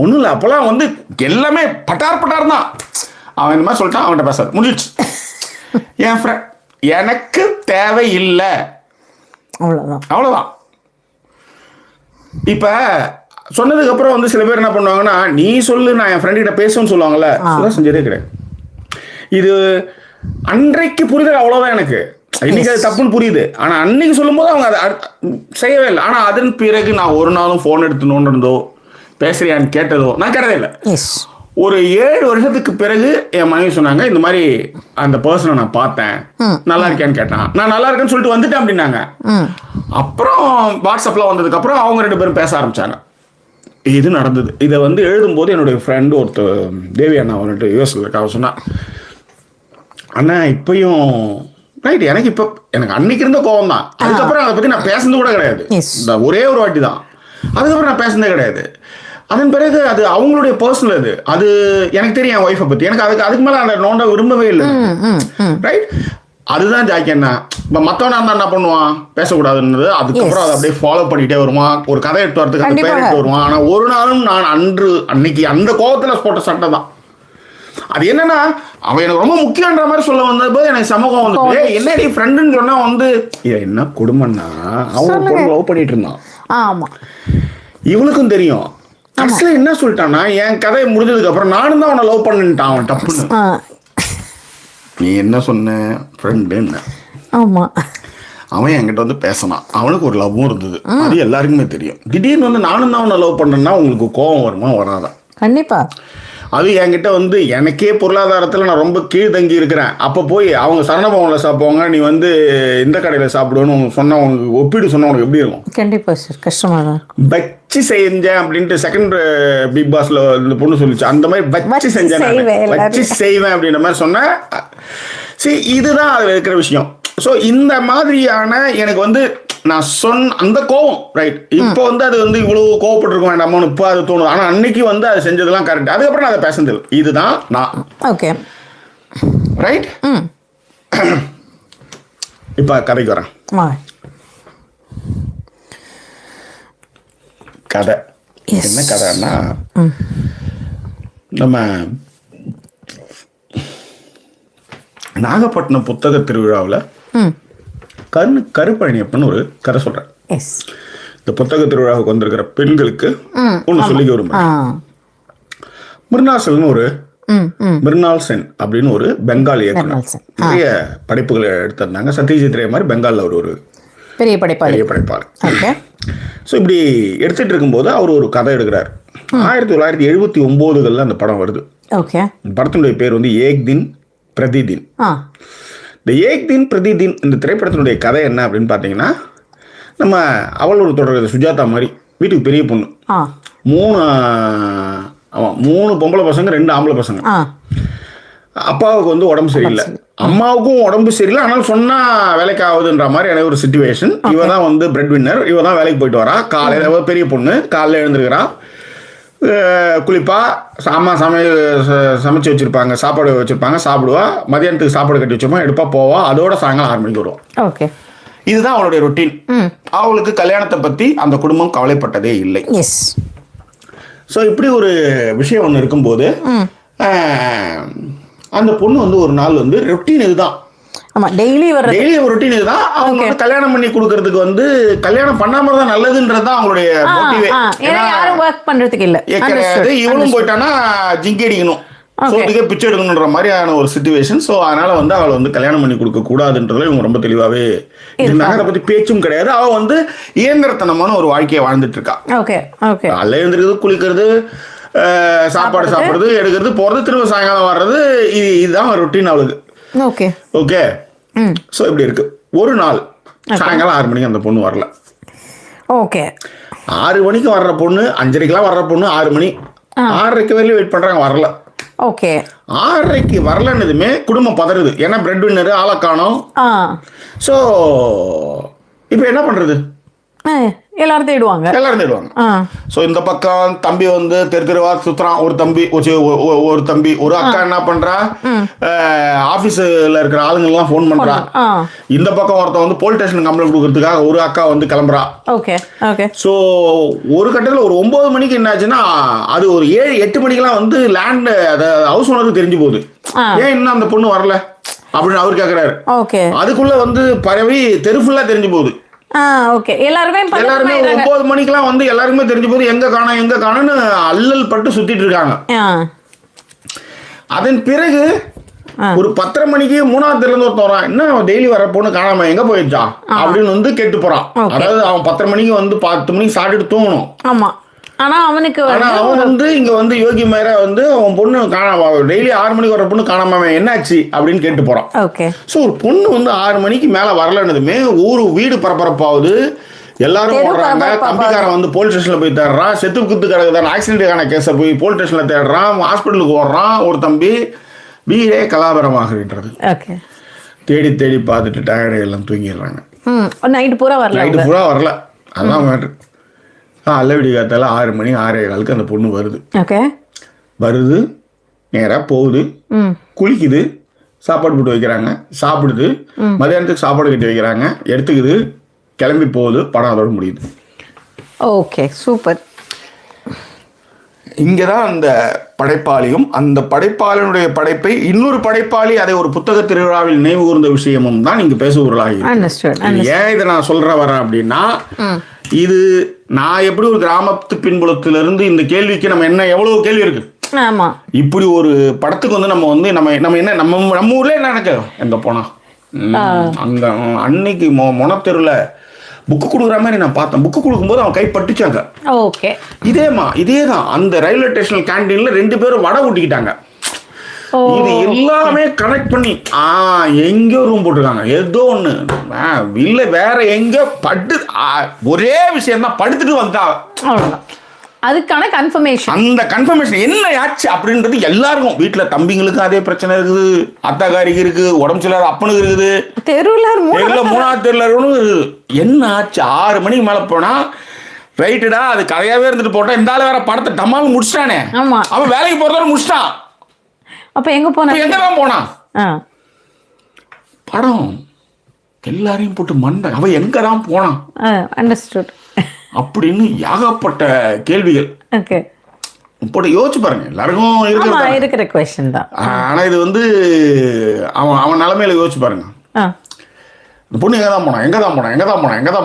ஒன்றும் இல்லை, அப்போல்லாம் வந்து எல்லாமே பட்டார் தான். அவன் இந்த மாதிரி சொல்லிட்டான், அவன்கிட்ட பேசாது, முடிஞ்சிடுச்சு. என் ஃப்ரெண்ட் எனக்கு தேவை இல்லை, அவ்வளோதான். இப்போ சொன்னதுக்கு அப்புறம் வந்து சில பேர் என்ன பண்ணுவாங்கன்னா, நீ சொல்லு நான் என் ஃப்ரெண்ட் கிட்ட பேசுவேன்னு சொல்லுவாங்கல்ல, அதெல்லாம் செஞ்சதே கிடையாது. இது அன்றைக்கு புரிதல் அவ்வளோதான் எனக்கு. இன்னைக்கு அது தப்புன்னு புரியுது, ஆனால் அன்னைக்கு சொல்லும்போது அவங்க அதை செய்யவே இல்லை. ஆனால் அதன் பிறகு நான் ஒரு நாளும் ஃபோன் எடுத்து நோண்டிருந்தோ பேசுறியான்னு கேட்டதோ நான் கேட்டதே இல்லை. ஒரு 7 வருஷத்துக்கு பிறகு என் மனைவி சொன்னாங்க, இந்த மாதிரி அந்த பர்சனை நான் பார்த்தேன், நல்லா இருக்கேன்னு கேட்டான். நான் நல்லா இருக்கேன்னு சொல்லிட்டு வந்துட்டேன் அப்படின்னாங்க. அப்புறம் வாட்ஸ்அப்ல வந்ததுக்கு அப்புறம் அவங்க 2 பேரும் பேச ஆரம்பிச்சாங்க. இது நடந்தது. இதை வந்து எழுதும்போது என்னுடைய ஃப்ரெண்டு ஒருத்தர் தேவி அண்ணா வந்துட்டு யூஎஸ்ல இருக்க சொன்னா, அண்ணா இப்பயும் ரைட், எனக்கு அன்னைக்கு இருந்த கோவம் தான். அதுக்கப்புறம் அதை பற்றி நான் பேசுனது கூட கிடையாது. இந்த ஒரே ஒரு வாட்டி தான், அதுக்கப்புறம் நான் பேசுனதே கிடையாது. அதன் பிறகு அது அவங்களுடைய பர்சனல், அது எனக்கு தெரியும் என் ஒய்ஃபை பற்றி. எனக்கு அதுக்கு மேலே அந்த நோண்ட விரும்பவே இல்லை. ரைட், அதுதான் ஜாக்கி அண்ணா. இப்போ மற்றவனா இருந்தால் என்ன பண்ணுவான், பேசக்கூடாதுன்றது. அதுக்கப்புறம் அதை அப்படியே ஃபாலோ பண்ணிகிட்டே வருவான், ஒரு கதை எடுத்து வரதுக்கு அந்த பேர் எடுத்து வருவான். ஆனால் ஒரு நாளும் நான் அன்னைக்கு அந்த கோவத்தில் போட்ட சட்டை தான் அது. என்னன்னா, அவன் எனக்கு ரொம்ப முக்கியன்ற மாதிரி சொல்ல வந்தபோது எனக்கு சமூகம் வந்து என்னடி ஃப்ரெண்டுன்னு சொன்னா வந்து என்ன கொடுமைன்னா, அவன் பொண்ணு லவ் பண்ணிட்டு இருந்தான். ஆமா, இவனுக்கும் தெரியும். கடைசியில் என்ன சொல்லிட்டான்னா, என் கதையை முடிஞ்சதுக்கு அப்புறம் நானும் தான் அவனை லவ் பண்ணிட்டான். அவன் டப்புன்னு நீ என்ன சொன்ன ஃப்ரெண்டு என்ன. ஆமா, அவன் என்கிட்ட வந்து பேசினான், அவனுக்கு ஒரு லவ்வும் இருந்தது, அது எல்லாருக்குமே தெரியும். திடீர்னு வந்து நானும் தான் அவனை லவ் பண்ணேன்னா உங்களுக்கு கோபம் வருமா வராதா? கண்டிப்பா. அது என்கிட்ட வந்து எனக்கே பொருளாதாரத்தில் நான் ரொம்ப கீழ் தங்கி இருக்கிறேன். அப்போ போய் அவங்க சரணபவனில் சாப்பிடுவாங்க, நீ வந்து இந்த கடையில் சாப்பிடுவேன்னு சொன்னால் உனக்கு ஒப்பீடு சொன்னால் உனக்கு எப்படி இருக்கும்? கண்டிப்பாக சார், கஷ்டமாக தான். வச்சு செஞ்சேன் அப்படின்ட்டு செகண்ட் பிக் பாஸ்ல இந்த பொண்ணு சொல்லிச்சு, அந்த மாதிரி வச்சு செஞ்சேன், வச்சு செய்வேன் அப்படின்ற மாதிரி சொன்னேன். சரி, இதுதான் அதில் இருக்கிற விஷயம். ஸோ இந்த மாதிரியான எனக்கு வந்து நான் சொன்ன அந்த கோவம் ரைட், இப்போ வந்து அது வந்து இவ்வளோ கோவப்பட்டிருக்க வேண்டாமோன்னு இப்போ அது தோணுது. ஆனால் அன்னைக்கு வந்து அது செஞ்சதெல்லாம் கரெக்ட். அதுக்கப்புறம் நான் அதை பேசுனது இதுதான் நான். Okay, right. இப்போ கதைக்கு வரேன். கதை என்ன கதைன்னா, நம்ம நாகப்பட்டினம் புத்தக திருவிழாவில் கருப்பழனியப்பன் ஒரு கதை சொல்கிறேன். எஸ். இந்த புத்தக திருவிழாவுக்கு வந்திருக்கிற பெண்களுக்கு ஒன்று சொல்லிக்க விரும்புகிறேன். மிர்னாசல்னு ஒரு மிர்னால் சென் அப்படின்னு ஒரு பெங்கால் இயக்குனர் நிறைய படைப்புகளை எடுத்திருந்தாங்க. சத்யஜித் ரே மாதிரி பெங்காலில் ஒரு பெரிய படைப்பாளர். ஸோ இப்படி எடுத்துட்டு இருக்கும்போது அவர் ஒரு கதை எடுக்கிறார். 1979 அந்த படம் வருது. ஓகே. படத்தினுடைய பேர் வந்து ஏக் தின் பிரதிதின். இந்த ஏக் தின் பிரதிதின் இந்த திரைப்படத்தினுடைய கதை என்ன அப்படின்னு பார்த்தீங்கன்னா, நம்ம அவள் ஒரு தொடர் சுஜாதா மாதிரி வீட்டுக்கு பெரிய பொண்ணு, 3 பொம்பளை பசங்க 2 ஆம்பளை பசங்க. அப்பாவுக்கு வந்து உடம்பு சரியில்லை, அம்மாவுக்கும் உடம்பு சரியில்லை, ஆனால் சொன்னா வேலைக்கு ஆகுதுன்ற மாதிரி ஒரு சிச்சுவேஷன். இவ தான் வந்து பிரெட் வின்னர், இவ தான் வேலைக்கு போயிட்டு வரா. காலையில் பெரிய பொண்ணு காலையில் எழுந்திருக்கிறா, குளிப்பா, அம்மா சமைச்சு வச்சிருப்பாங்க, சாப்பாடு வச்சிருப்பாங்க, சாப்பிடுவா. மதியானத்துக்கு சாப்பாடு கட்டி வச்சிருப்போம், எடுப்பா, போவா. அதோட சாயங்காலம் 6 மணிக்கு வருவோம். ஓகே. இதுதான் அவளுடைய ரொட்டீன். அவளுக்கு கல்யாணத்தை பற்றி அந்த குடும்பம் கவலைப்பட்டதே இல்லை. ஸோ இப்படி ஒரு விஷயம் ஒன்று இருக்கும்போது அந்த பொண்ணு வந்து ஒரு நாள் வந்து ரொட்டீன் இதுதான். டெய்லி ஒரு ரொட்டீன் இதுதான். அவங்க கல்யாணம் பண்ணி கொடுக்கறதுக்கு வந்து கல்யாணம் பண்ணாம தான் நல்லதுன்றது தான் அவங்களுடைய மோட்டிவே. யாரும் வொர்க் பண்றதுக்கு இல்ல கிடையாது. இவளும் போயிட்டானா ஜிங்கி அடிக்கணும், சோத்துக்கே பிச்சை எடுக்கணுன்ற மாதிரியான ஒரு சிச்சுவேஷன். ஸோ அதனால வந்து அவளை வந்து கல்யாணம் பண்ணி கொடுக்க கூடாதுன்றதுல இவங்க ரொம்ப தெளிவாகவே இருந்தாங்க. அதை பத்தி பேச்சும் கிடையாது. அவ வந்து இயந்திரத்தனமான ஒரு வாழ்க்கையை வாழ்ந்துட்டு இருக்கா. காலைல எழுந்திருக்கிறது, குளிக்கிறது, சாப்பாடு சாப்பிடுறது, எடுக்கிறது, போறது, திரும்ப சாயங்காலம் வர்றது, இதுதான் ரொட்டீன் அவளுக்கு. ஓகே. ஸோ இப்படி இருக்கு. ஒரு நாள் சாயங்காலம் 6 மணிக்கு அந்த பொண்ணு வரல. 6 மணிக்கு வர்ற பொண்ணு 5:30 வர்ற பொண்ணு 6 மணி 6:30 வரையிலும் வெயிட் பண்றாங்க, வரல. 6:30 வரலன்னதுமே குடும்பம் பதறுது. ஏன்னா பிரெட் வின்னர் ஆளை காணோம். ஸோ இப்போ என்ன பண்றது? எல்லாரும் தேடுவாங்க. ஸோ இந்த பக்கம் தம்பி வந்து தெருவா சுத்துறான். ஒரு தம்பி ஒரு அக்கா என்ன பண்றா, ஆபீஸ்ல இருக்கிற ஆளுங்கெல்லாம் ஃபோன் பண்றா. இந்த பக்கம் ஒருத்தன் வந்து போலீஸ் ஸ்டேஷன் கம்ப்ளைண்ட் கொடுக்கறதுக்காக ஒரு அக்கா வந்து கிளம்புறா. ஸோ ஒரு கட்டத்தில் ஒரு 9 மணிக்கு என்னாச்சுன்னா, அது ஒரு 7-8 மணிக்கெல்லாம் வந்து லேண்ட் ஹவுஸ் ஓனருக்கு தெரிஞ்சு போகுது. ஏன் இன்னும் அந்த பொண்ணு வரல அப்படின்னு அவர் கேட்கிறாரு. அதுக்குள்ள வந்து பரவி தெரு ஃபுல்லா தெரிஞ்சு போகுது. எல்லாருமே 9 மணிக்கெல்லாம் வந்து எல்லாருக்குமே தெரிஞ்ச போது எங்க காணோம்னு அல்லல் பட்டு சுத்திட்டு இருக்காங்க. அதன் பிறகு ஒரு 10:30 மணிக்கு 3ஆவது தெருல ஒருத்தன் வரான். என்ன டெய்லி வர பொண்ணு காணாம எங்க போயிடுச்சா அப்படின்னு வந்து கேட்டு போறான். அதாவது அவன் 10:30 மணிக்கு வந்து 10 மணிக்கு சாப்பிட்டுட்டு தூங்கணும். ஆனா அவன் வந்து இங்க வந்து யோகி மேர வந்து அவன் பொண்ணு காணாம, டெய்லி 6 மணிக்கு வர பொண்ணு காணாம என்னாச்சு அப்படின்னு கேட்டு போறான். ஸோ ஒரு பொண்ணு வந்து 6 மணிக்கு மேல வரலன்னதுமே வீடு பரபரப்பாகுது. எல்லாரும் ஓடுறாங்க. தம்பிக்காரன் வந்து போலீஸ் ஸ்டேஷன்ல போய் தேடுறான். செத்து குத்து கிடக்குதான் ஆக்சிடென்டான கேஸை போய் போலீஸ் ஸ்டேஷன்ல தேடுறான். ஹாஸ்பிட்டலுக்கு ஓடுறான். ஒரு தம்பி வீடே கலாபரமாகின்றது. தேடி தேடி பார்த்துட்டு டயர்டு எல்லாம் தூங்கிடுறாங்க. நைட்டு பூரா வரல. அதான் மேட்ரு. அல்லவிடி காத்தால 6 மணி 6:15 அந்த பொண்ணு வருது. நேராக போகுது, குளிக்குது, சாப்பாடு போட்டு வைக்கிறாங்க, சாப்பிடுது, மதியானத்துக்கு சாப்பாடு கட்டி வைக்கிறாங்க, எடுத்துக்குது, கிளம்பி போகுது. படம் அதோட முடியுது. சூப்பர். இங்கதான் அந்த படைப்பாளியும் அந்த படைப்பாளினுடைய படைப்பை இன்னொரு படைப்பாளி அதை ஒரு புத்தக திருவிழாவில் நினைவு கூர்ந்த விஷயமும் தான் இங்க பேசுபொருளாகி. ஏன் இதை நான் வரேன் அப்படின்னா, இது நான் எப்படி ஒரு கிராமத்து பின்புலத்திலிருந்து இந்த கேள்விக்கு நம்ம என்ன எவ்வளவு கேள்வி இருக்கு. இப்படி ஒரு படத்துக்கு வந்து நம்ம என்ன நம்ம ஊர்ல என்ன நடக்குது, எங்க போனா அங்க அன்னைக்கு மொனத்தெருல புக்கு கொடுக்குற மாதிரி நான் பார்த்தேன். புக்கு கொடுக்கும்போது அவன் கை பட்டுச்சாங்க. இதேதான் அந்த ரயில்வே ஸ்டேஷன் கேண்டீன்ல 2 பேரும் வடை ஊட்டிக்கிட்டாங்க. இது எல்லாமே கனெக்ட் பண்ணி எங்கேயோ ரூம் போட்டிருக்காங்க. ஏதோ ஒண்ணு இல்ல வேற எங்க பட்டு ஒரே விஷயம் தான், படுத்துட்டு வந்தா அதுக்கான கன்ஃபர்மேஷன். அந்த கன்ஃபர்மேஷன் என்ன ஆச்சு அப்படின்றது எல்லாருக்கும், வீட்டுல தம்பிங்களுக்கும் அதே பிரச்சனை இருக்குது, அத்தாக்காரிக்கு இருக்கு, உடம்பு சரியில்லாத அப்பனுக்கு இருக்குது, தெருவில் 3ஆவது தெருவில் இருக்குது. என்ன ஆச்சு? 6 மணிக்கு மேல போனா ரைட்டுடா, அது கதையாவே இருந்துட்டு போட்டா. இந்த ஆளு வேற படத்தை டமால் முடிச்சிட்டானே, அவன் வேலைக்கு போறதோட முடிச்சிட்டான். அப்ப எங்க எங்கதான் போனான்? படம் எல்லாரையும் போட்டு மண்டை, அவன் எங்கதான் போனான் அப்படின்னு ஏகப்பட்ட கேள்விகள் போட்டு யோசிச்சு பாருங்க. எல்லாருக்கும் இருக்கிற கொஸ்டின் தான். ஆனா இது வந்து அவன் நிலைமையில யோசிச்சு பாருங்க. அந்த பொண்ணு எங்கே தான்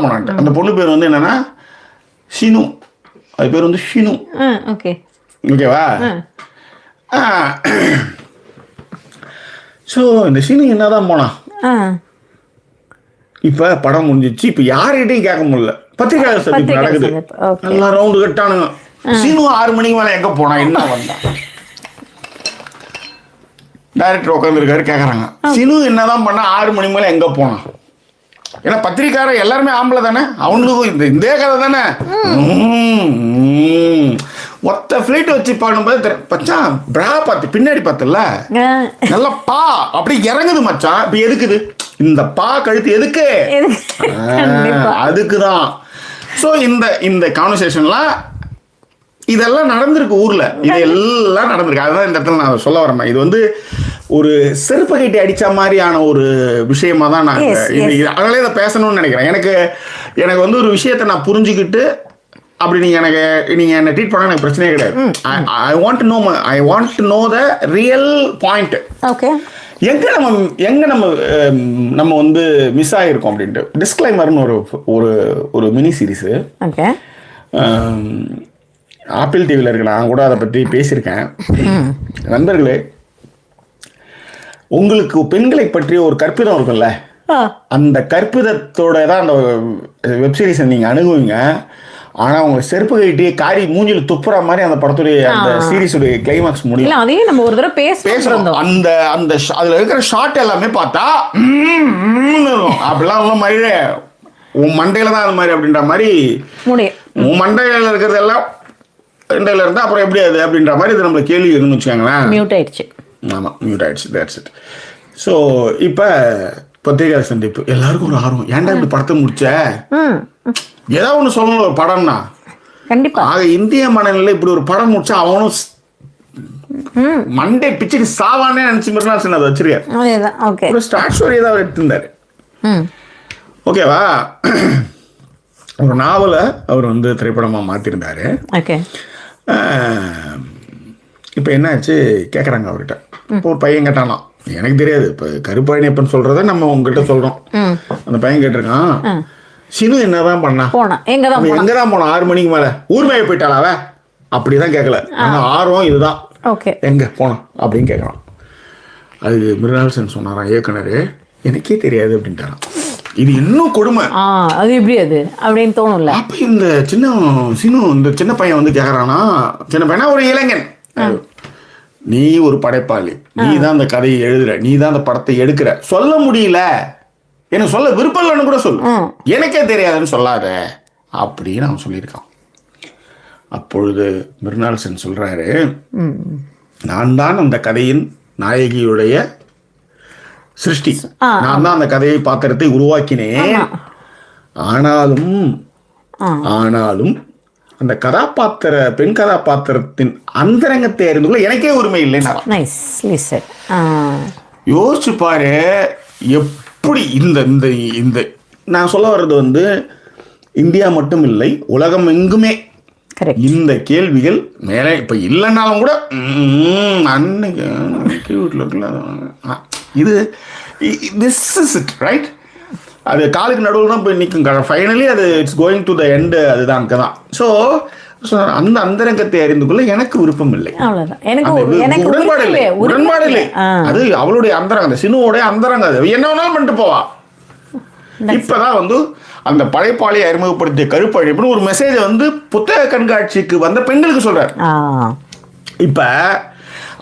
போனான்ட்டு. அந்த பொண்ணு பேர் வந்து என்னன்னா ஷினு. அது பேர் வந்து ஷினு. ஓகே, ஓகேவா? ஸோ இந்த ஷினு என்னதான் போனான். இப்போ படம் முடிஞ்சிச்சு. இப்போ யார்கிட்டையும் கேட்க முடியல. பத்திரிகையாளர் சந்திப்பு நடக்குது. எல்லாம் ரவுண்டு கட்டானுங்க. ஷினு 6 மணிக்கு மேலே எங்கே போனான், என்ன வந்தான்? டைரக்டர் உட்காந்துருக்காரு, கேட்குறாங்க ஷினு என்னதான் பண்ணா, 6 மணிக்கு மேலே எங்கே போனான்? ஏன்னா பத்திரிக்காரர் எல்லாருமே ஆம்பளை தானே, அவங்களுக்கும் இதே கதை தானே. மொத்த ஃபிளைட் வச்சு பாடும்போது மச்சான் பிரா பார்த்து பின்னாடி பார்த்தல நல்லா பா அப்படி இறங்குது மச்சான். இப்போ எதுக்குது இந்த பா கழுத்து, எதுக்கு? அதுக்குதான். ஸோ இந்த கான்வர்சேஷன்லாம் இதெல்லாம் நடந்திருக்கு ஊர்ல, இதெல்லாம் நடந்திருக்கு. அதுதான் இந்த இடத்துல நான் சொல்ல வரேன். இது வந்து ஒரு செருப்பு கட்டி அடிச்ச மாதிரியான ஒரு விஷயமா தான் நான் அதனால இதை பேசணும்னு நினைக்கிறேன். எனக்கு வந்து ஒரு விஷயத்தை நான் புரிஞ்சுக்கிட்டு அப்படி நீங்க என்ன ட்ரீட் பண்ண எனக்கு பிரச்சனையே கிடையாது. I want to know the real point. Okay, எங்க நம்ம வந்து மிஸ் ஆகிருக்கோம் அப்படின்ட்டு. டிஸ்க்ளைமர்னு ஒரு மினி சீரீஸ் ஓகே, ஆப்பிள் டிவியில் இருக்கு. நான் கூட அதை பற்றி பேசியிருக்கேன். நண்பர்களே, உங்களுக்கு பெண்களை பற்றிய ஒரு கற்பிதம் இருக்குல்ல, அந்த கற்பிதத்தோட தான் அந்த வெப்சீரிஸை நீங்கள் அணுகுவீங்க. ஆனால் உங்களை செருப்பு கட்டி காரி மூஞ்சில் துப்புற மாதிரி அந்த படத்துடைய அந்த சீரீஸுடைய கிளைமாக்ஸ் முடியும். அதையும் நம்ம ஒரு தடவை பேசுறோம். அந்த அதில் இருக்கிற ஷார்ட் எல்லாமே பார்த்தா அப்படிலாம் உள்ள மாதிரி உன் மண்டையில தான் அது மாதிரி அப்படின்ற மாதிரி உன் மண்டையில இருக்கிறது எல்லாம் மண்டையில இருந்தால் அப்புறம் எப்படி அது அப்படின்ற மாதிரி இது நம்மளுக்கு கேள்வி இருக்குன்னு வச்சுக்கோங்களேன். மியூட் ஆயிடுச்சு. ஆமாம், மியூட் ஆயிடுச்சு. That's it. ஸோ இப்போ பத்திரிகை சந்திப்பு எல்லாருக்கும் ஒரு ஆர்வம். ஏன்டா இப்படி படத்தை முடிச்ச, ஏதாவது ஒன்று சொல்லணும் ஒரு படம்னா. கண்டிப்பா. ஆக இந்திய மனநிலை இப்படி ஒரு படம் முடிச்சா அவனும் மண்டே பிச்சுக்கு சாவானே நினைச்சு மிருனால்சன் அதை வச்சிருக்காரு. ஒரு ஸ்டார்ட் ஸ்டோரி தான் அவர் எடுத்திருந்தாரு. ஓகேவா? ஒரு நாவலை அவர் வந்து திரைப்படமாக மாற்றிருந்தாரு. இப்போ என்னாச்சு கேட்குறாங்க அவர்கிட்ட. இப்போ ஒரு பையன் கேட்டானா, எனக்கு தெரியாது, இப்போ கருப்பாயனப்பன் சொல்கிறத நம்ம உங்ககிட்ட சொல்கிறோம். அந்த பையன் கேட்டிருக்கான், ஷினு என்னதான் பண்ணா, எங்கதான் போனா 6 மணிக்கு மேலே ஊர்மையை போயிட்டாளாவ? அப்படிதான் கேட்கல. ஆனால் ஆர்வம் இதுதான், எங்க போனோம் அப்படின்னு கேட்கலாம். அது மிருனால்சன் சொன்னாராம், இயக்குனர் எனக்கே தெரியாது அப்படின்ட்டாராம். இது இன்னும் கொடுமை. அது எப்படி அது அப்படின்னு தோணும்ல. அப்ப இந்த சின்ன பையன் வந்து கேக்குறானா, சின்ன பையனா ஒரு இளைஞன், நீ ஒரு படைப்பாளி, நீ தான் அந்த கதையை எழுதுற, நீ தான் அந்த படத்தை எடுக்கிற, சொல்ல முடியல, எனக்கு சொல்ல விருப்பம் இல்லைன்னு கூட சொல்லு, எனக்கே தெரியாதுன்னு சொல்லாத அப்படின்னு அவன் சொல்லியிருக்கான். அப்பொழுது மிருனால்சன் சொல்றாரு, நான் தான் அந்த கதையின் நாயகியுடைய சிருஷ்டி, நான் தான் அந்த கதையை பாத்திரத்தை உருவாக்கினேன். ஆனாலும் அந்த பெண் கதாபாத்திரத்தின் அந்தரங்கத்தை அறிந்து கொள்ள எனக்கே உரிமை இல்லைன்னா. யோசிச்சு பாரு எப்படி இந்த நான் சொல்ல வர்றது வந்து இந்தியா மட்டும் இல்லை, உலகம் எங்குமே இந்த கேள்விகள் மேலே இப்ப இல்லைன்னாலும் கூட அன்னைக்கு இது திஸ் இஸ் இட் ரைட். அது காலுக்கு நடுவில் தான் போய் நிற்கும். ஃபைனலி அது it's going to the end. அதுதான் அங்கே தான். ஸோ அந்த அந்தரங்கத்தை அறிந்து கொள்ள எனக்கு விருப்பம் இல்லை, உடன்பாடு இல்லை. அது அவளுடைய அந்தரங்கம், அந்த சினுவோடைய அந்தரங்கம். அது என்ன வேணாலும் பண்ணிட்டு போவா. இப்பதான் வந்து அந்த படைப்பாளியை அறிமுகப்படுத்திய கருப்பழிப்புன்னு ஒரு மெசேஜை வந்து புத்தக கண்காட்சிக்கு வந்த பெண்களுக்கு சொல்றாரு. இப்ப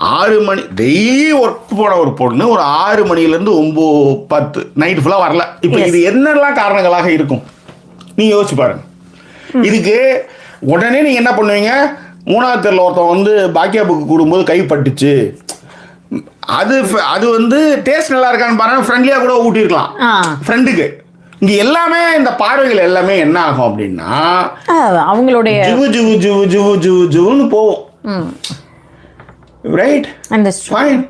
6 மணி டெய்லி ஒர்க் போன ஒரு பொண்ணு ஒரு 6 மணிலேருந்து 9-10 நைட்டு ஃபுல்லாக வரல. இப்போ இது என்னெல்லாம் காரணங்களாக இருக்கும் நீங்கள் யோசிச்சு பாருங்க. இதுக்கு உடனே நீங்கள் என்ன பண்ணுவீங்க, 3வது தெருவில் ஒருத்தன் வந்து பாக்கியா புக்கு கூடும்போது கைப்பட்டுச்சு, அது வந்து டேஸ்ட் நல்லா இருக்கான்னு பாருங்க, ஃப்ரெண்ட்லியாக கூட ஊட்டிருக்கலாம் ஃப்ரெண்டுக்கு. இங்கே எல்லாமே இந்த பார்வைகள் எல்லாமே என்ன ஆகும் அப்படின்னா அவங்களுடைய ஜுவுன்னு போவோம். Right, fine.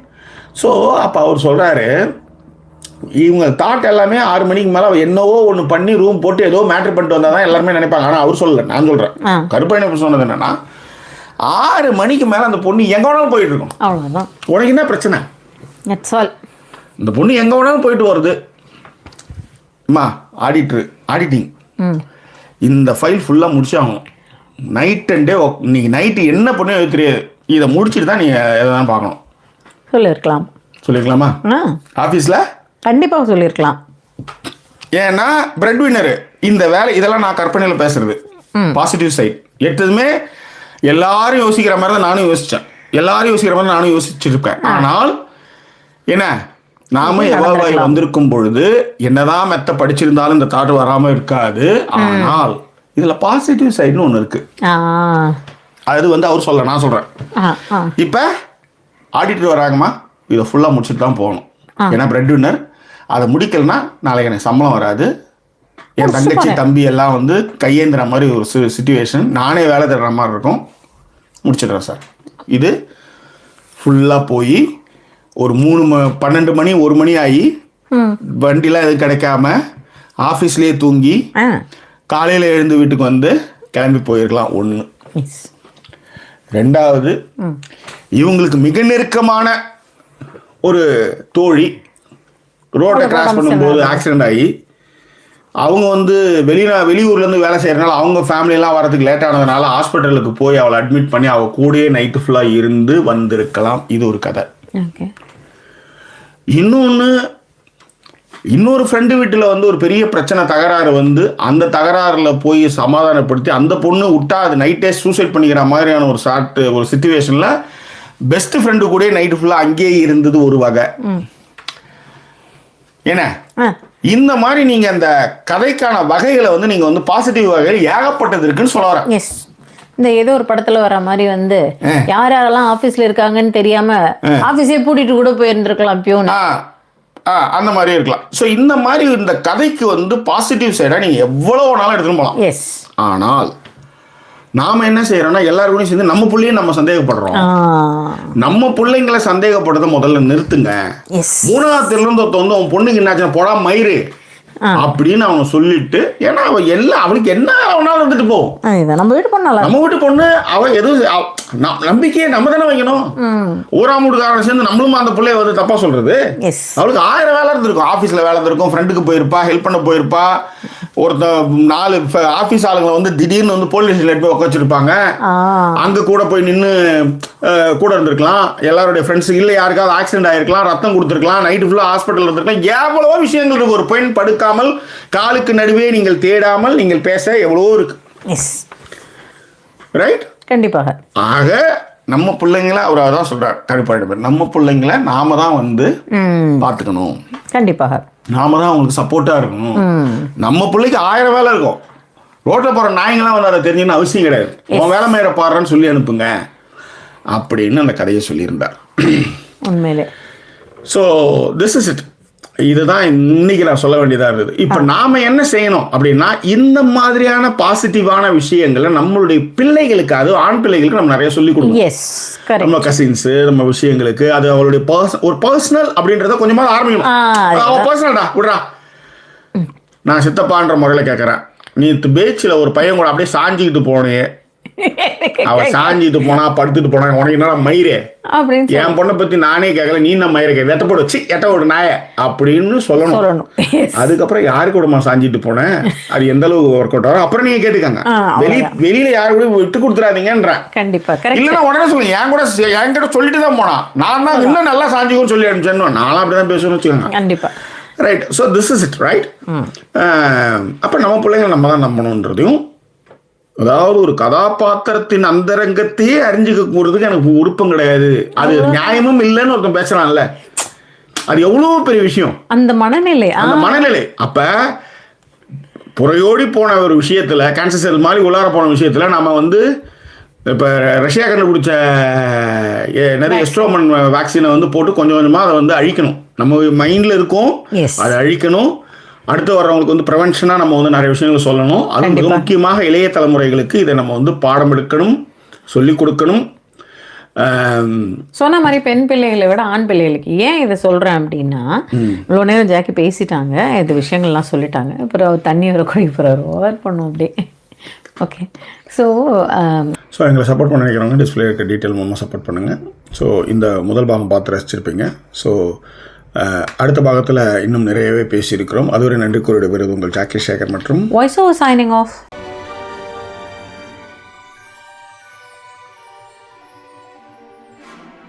ஸோ அப்போ அவர் சொல்கிறாரு, இவங்க தாட் எல்லாமே 6 மணிக்கு மேலே என்னவோ ஒன்று பண்ணி ரூம் போட்டு ஏதோ மேட்ரு பண்ணிட்டு வந்தால் தான் எல்லாருமே நினைப்பாங்க. ஆனால் அவர் சொல்லலை, நான் சொல்கிறேன். கருப்பையனை சொன்னது என்னன்னா, 6 மணிக்கு மேலே அந்த பொண்ணு எங்கே வேணாலும் போயிட்டு இருக்கும். அவ்வளோதான். உனக்கு என்ன பிரச்சனை? இந்த பொண்ணு எங்கே வேணாலும் போயிட்டு வருது, அம்மா ஆடிட்டிங் ம் இந்த ஃபைல் ஃபுல்லாக முடிச்சாகணும். நைட் அண்ட் டே இன்னைக்கு நைட்டு என்ன பண்ண தெரியாது, இதை முடிச்சுட்டு தான் நீங்கள் எதாவது பார்க்கணும். சொல்லியிருக்கலாமா ஆஃபீஸில்? கண்டிப்பாக சொல்லியிருக்கலாம். ஏன்னா பிரெட் வின்னரு இந்த வேலை, இதெல்லாம் நான் கற்பனையில் பேசுறது பாசிட்டிவ் சைட். எடுத்ததுமே எல்லாரும் யோசிக்கிற மாதிரி தான் நானும் யோசித்தேன், எல்லாரும் யோசிக்கிற மாதிரி நானும் யோசிச்சிருப்பேன். ஆனால் என்ன, நாம எவ்வளவு வந்திருக்கும் பொழுது என்னதான் மெத்த படிச்சிருந்தாலும் இந்த தாட் வராமல் இருக்காது. ஆனால் இதில் பாசிட்டிவ் சைடுன்னு ஒன்று இருக்கு. அது வந்து அவர் சொல்ல, நான் சொல்கிறேன். இப்போ ஆடிட்டர் வராங்கம்மா, இதை ஃபுல்லாக முடிச்சுட்டு தான் போகணும். ஏன்னா பிரெட் வின்னர் அதை முடிக்கலன்னா நாளைக்கு எனக்கு சம்பளம் வராது. என் தங்கச்சி தம்பி எல்லாம் வந்து கையேந்திர மாதிரி ஒரு சிச்சுவேஷன், நானே வேலை தர்ற மாதிரி இருக்கும். முடிச்சிடுறேன் சார். இது ஃபுல்லாக போய் ஒரு 12 மணி 1 மணி ஆகி வண்டிலாம் எதுவும் கிடைக்காம ஆஃபீஸ்லேயே தூங்கி காலையில் எழுந்து வீட்டுக்கு வந்து கிளம்பி போயிருக்கலாம். ஒன்று. ரெண்டாவது, இவங்களுக்கு மிக நெருக்கமான ஒரு தோழி ரோட்டை கிராஸ் பண்ணும்போது ஆக்சிடென்ட் ஆகி அவங்க வந்து வெளியூர்லேருந்து வேலை செய்கிறனால அவங்க ஃபேமிலியெல்லாம் வரதுக்கு லேட் ஆனதுனால ஹாஸ்பிட்டலுக்கு போய் அவளை அட்மிட் பண்ணி அவள் கூடயே நைட்டு ஃபுல்லாக இருந்து வந்திருக்கலாம். இது ஒரு கதை. இன்னொரு ஃப்ரெண்டு வீட்டில் வந்து ஒரு பெரிய பிரச்சனை, தகராறு வந்து அந்த தகராறில் போய் சமாதானப்படுத்தி அந்த பொண்ணு விட்டா அது நைட்டே சூசைட் பண்ணிக்கிற மாதிரியான ஒரு சிச்சுவேஷனில் பெஸ்ட் ஃப்ரெண்டு கூட நைட்டு ஃபுல்லாக அங்கேயே இருந்தது ஒரு வகை. என்ன, இந்த மாதிரி நீங்க அந்த கதைக்கான வகைகளை வந்து நீங்க வந்து பாசிட்டிவ் வகையில் ஏகப்பட்டது இருக்குன்னு சொல்ல வரேன். எஸ், இந்த ஏதோ ஒரு படத்துல வர மாதிரி வந்து யார் யாரெல்லாம் ஆபீஸ்ல இருக்காங்கன்னு தெரியாம ஆபீஸே பூட்டிட்டு கூட போயிருந்திருக்கலாம் பியூன். அந்த மாதிரி இருக்கலாம். ஸோ இந்த மாதிரி இந்த கதைக்கு வந்து பாசிட்டிவ் சைடா நீங்க எவ்வளவு நாளும் எடுத்துன்னு போகலாம். எஸ். ஆனால் நாம என்ன செய்யறோம்னா எல்லாருக்கும் சேர்ந்து நம்ம பிள்ளையும் நம்ம சந்தேகப்படுறோம். நம்ம பிள்ளைங்களை சந்தேகப்படுறத முதல்ல நிறுத்துங்க. மூணாவது இருந்து வந்து அவன் பொண்ணுக்கு என்னாச்சுன்னா போடா மயிறு அப்படின்னு அவங்க சொல்லிட்டு, ஏன்னா அவ எல்லாம் அவளுக்கு என்ன அவனால வந்துட்டு போகும். நம்ம வீட்டு பொண்ணு அவ எதுவும் நம்பிக்கையை நம்ம தானே வைக்கணும். ஊராம் வீட்டுக்காரன் சேர்ந்து நம்மளும் அந்த பிள்ளைய வந்து தப்பா சொல்றது. அவளுக்கு 1000 வேலை இருந்திருக்கும். ஆபீஸ்ல வேலை இருந்திருக்கும், ஃப்ரெண்டுக்கு போயிருப்பா, ஹெல்ப் பண்ண போயிருப்பா. ஒருத்த 4 ஆபீஸ் ஆளுங்களை வந்து திடீர்னு வந்து போலீஸ் ஸ்டேஷன்ல போய் உட்காச்சிருப்பாங்க. அங்க கூட போய் நின்று கூட இருந்திருக்கலாம். எல்லாருடைய ஃப்ரெண்ட்ஸ் இல்லை, யாருக்காவது ஆக்சிடென்ட் ஆயிருக்கலாம், ரத்தம் கொடுத்துருக்கலாம், நைட்டு ஃபுல்லா ஹாஸ்பிட்டல் இருந்திருக்கலாம். எவ்வளவோ விஷயங்கள் இருக்கு. ஒரு பெண் படுக்காமல் காலுக்கு நடுவே நீங்கள் தேடாமல் நீங்கள் பேச எவ்வளவோ இருக்கு. ரைட்? கண்டிப்பாக. ஆக நம்ம பிள்ளைங்களை அவர் அதான் சொல்றார், கருப்பாடு நம்ம பிள்ளைங்களை நாம தான் வந்து பார்த்துக்கணும். கண்டிப்பாக நாம தான் அவங்களுக்கு சப்போர்ட்டா இருக்கணும். நம்ம பிள்ளைக்கு 1000 வேலை இருக்கும். ரோட்ல போற நாய்ங்களாம் வந்து அதை தெரிஞ்சுன்னு அவசியம் கிடையாது. உன் வேலை மேல பாடுறன்னு சொல்லி அனுப்புங்க அப்படின்னு அந்த கதையை சொல்லியிருந்தார். உண்மையிலே. So this is it. இதுதான் இன்னைக்கு நான் சொல்ல வேண்டியதா இருந்தது. இப்ப நாம என்ன செய்யணும் அப்படின்னா, இந்த மாதிரியான பாசிட்டிவான விஷயங்களை நம்மளுடைய பிள்ளைகளுக்கு, அது ஆண் பிள்ளைகளுக்கு நம்ம நிறைய சொல்லி கொடுக்கணும். நம்ம கசின்ஸ் நம்ம விஷயங்களுக்கு அது அவளுடைய ஒரு பர்சனல் அப்படின்றத கொஞ்சமா ஆரம்பிக்கணும். அவ பர்சனல்டா விடுறா, நான் சித்தப்பான்ற முறையில கேட்கறேன். நீ பேச்சில் ஒரு பையன் கூட அப்படியே சாஞ்சிக்கிட்டு போனே, அவ சாஞ்சிட்டு போனா படுத்துட்டு போனா உனக்கு என்ன மயிரே, என் பொண்ணை பத்தி நானே கேட்கல, நீ நம்ம மயிரை வெட்ட போடு, சி எட்ட ஒரு நாய அப்படின்னு சொல்லணும். அதுக்கப்புறம் யாரு கூடமா சாஞ்சிட்டு போனேன், அது எந்த அளவுக்கு ஒர்க் அவுட் ஆகும் அப்புறம் நீங்க கேட்டுக்காங்க. வெளியில யாரு கூட விட்டு கொடுத்துறாதீங்கன்ற. கண்டிப்பா. இல்லன்னா உடனே சொல்லுங்க, என்கிட்ட சொல்லிட்டு தான் போனா, நான் தான் இன்னும் நல்லா சாஞ்சிக்கும் சொல்லி அனுப்பிச்சேன்னு நானும் அப்படிதான் பேசணும்னு வச்சுக்கோங்க. கண்டிப்பா. Right. So this is it. Right. அப்ப நம்ம பிள்ளைங்களை நம்ம தான் நம்பணுன்றதையும், அதாவது ஒரு கதாபாத்திரத்தின் அந்தரங்கத்தையே அறிஞ்சுக்க கூறதுக்கு எனக்கு விருப்பம் கிடையாது, அது நியாயமும் இல்லைன்னு ஒருத்தன் பேசுறான்ல, அது எவ்வளவு பெரிய விஷயம். அந்த மனநிலை. அப்ப புறையோடி போன ஒரு விஷயத்துல, கேன்சர் செல் மாதிரி உள்ளார போன விஷயத்துல நம்ம வந்து இப்ப ரஷ்யா கண்டுபிடிச்ச நிறைய எஸ்ட்ரோமன் வேக்சினை வந்து போட்டு கொஞ்சம் கொஞ்சமா அதை வந்து அழிக்கணும். நம்ம மைண்ட்ல இருக்கும், அதை அழிக்கணும். அடுத்து வர்றவங்களுக்கு வந்து ப்ரிவென்ஷனாக நம்ம வந்து நிறைய விஷயங்கள் சொல்லணும். அது மிக முக்கியமாக இளைய தலைமுறைகளுக்கு இதை நம்ம வந்து பாடம் எடுக்கணும், சொல்லிக் கொடுக்கணும். சொன்ன மாதிரி பெண் பிள்ளைகளை விட ஆண் பிள்ளைகளுக்கு ஏன் இதை சொல்கிறேன் அப்படின்னா, இவ்வளோ நேரம் ஜாக்கி பேசிட்டாங்க, இந்த விஷயங்கள்லாம் சொல்லிட்டாங்க. அப்புறம் தண்ணி வர குடி போகிறார், ஓவர் பண்ணும் அப்படியே. ஓகே. ஸோ எங்களை சப்போர்ட் பண்ண நினைக்கிறவங்க டிஸ்பிளே இருக்க டீட்டெயில் மூலமாக சப்போர்ட் பண்ணுங்கள். ஸோ இந்த முதல் பாகம் பார்த்து ரசிச்சிருப்பீங்க. ஸோ அடுத்த பாகத்தில் இன்னும் நிறையவே பேசியிருக்கிறோம். அதுவரை நன்றி கூறிய விருது உங்கள் ஜாக்கி சேகர் மற்றும் வாய்ஸ் ஓவர் சைனிங் ஆஃப்.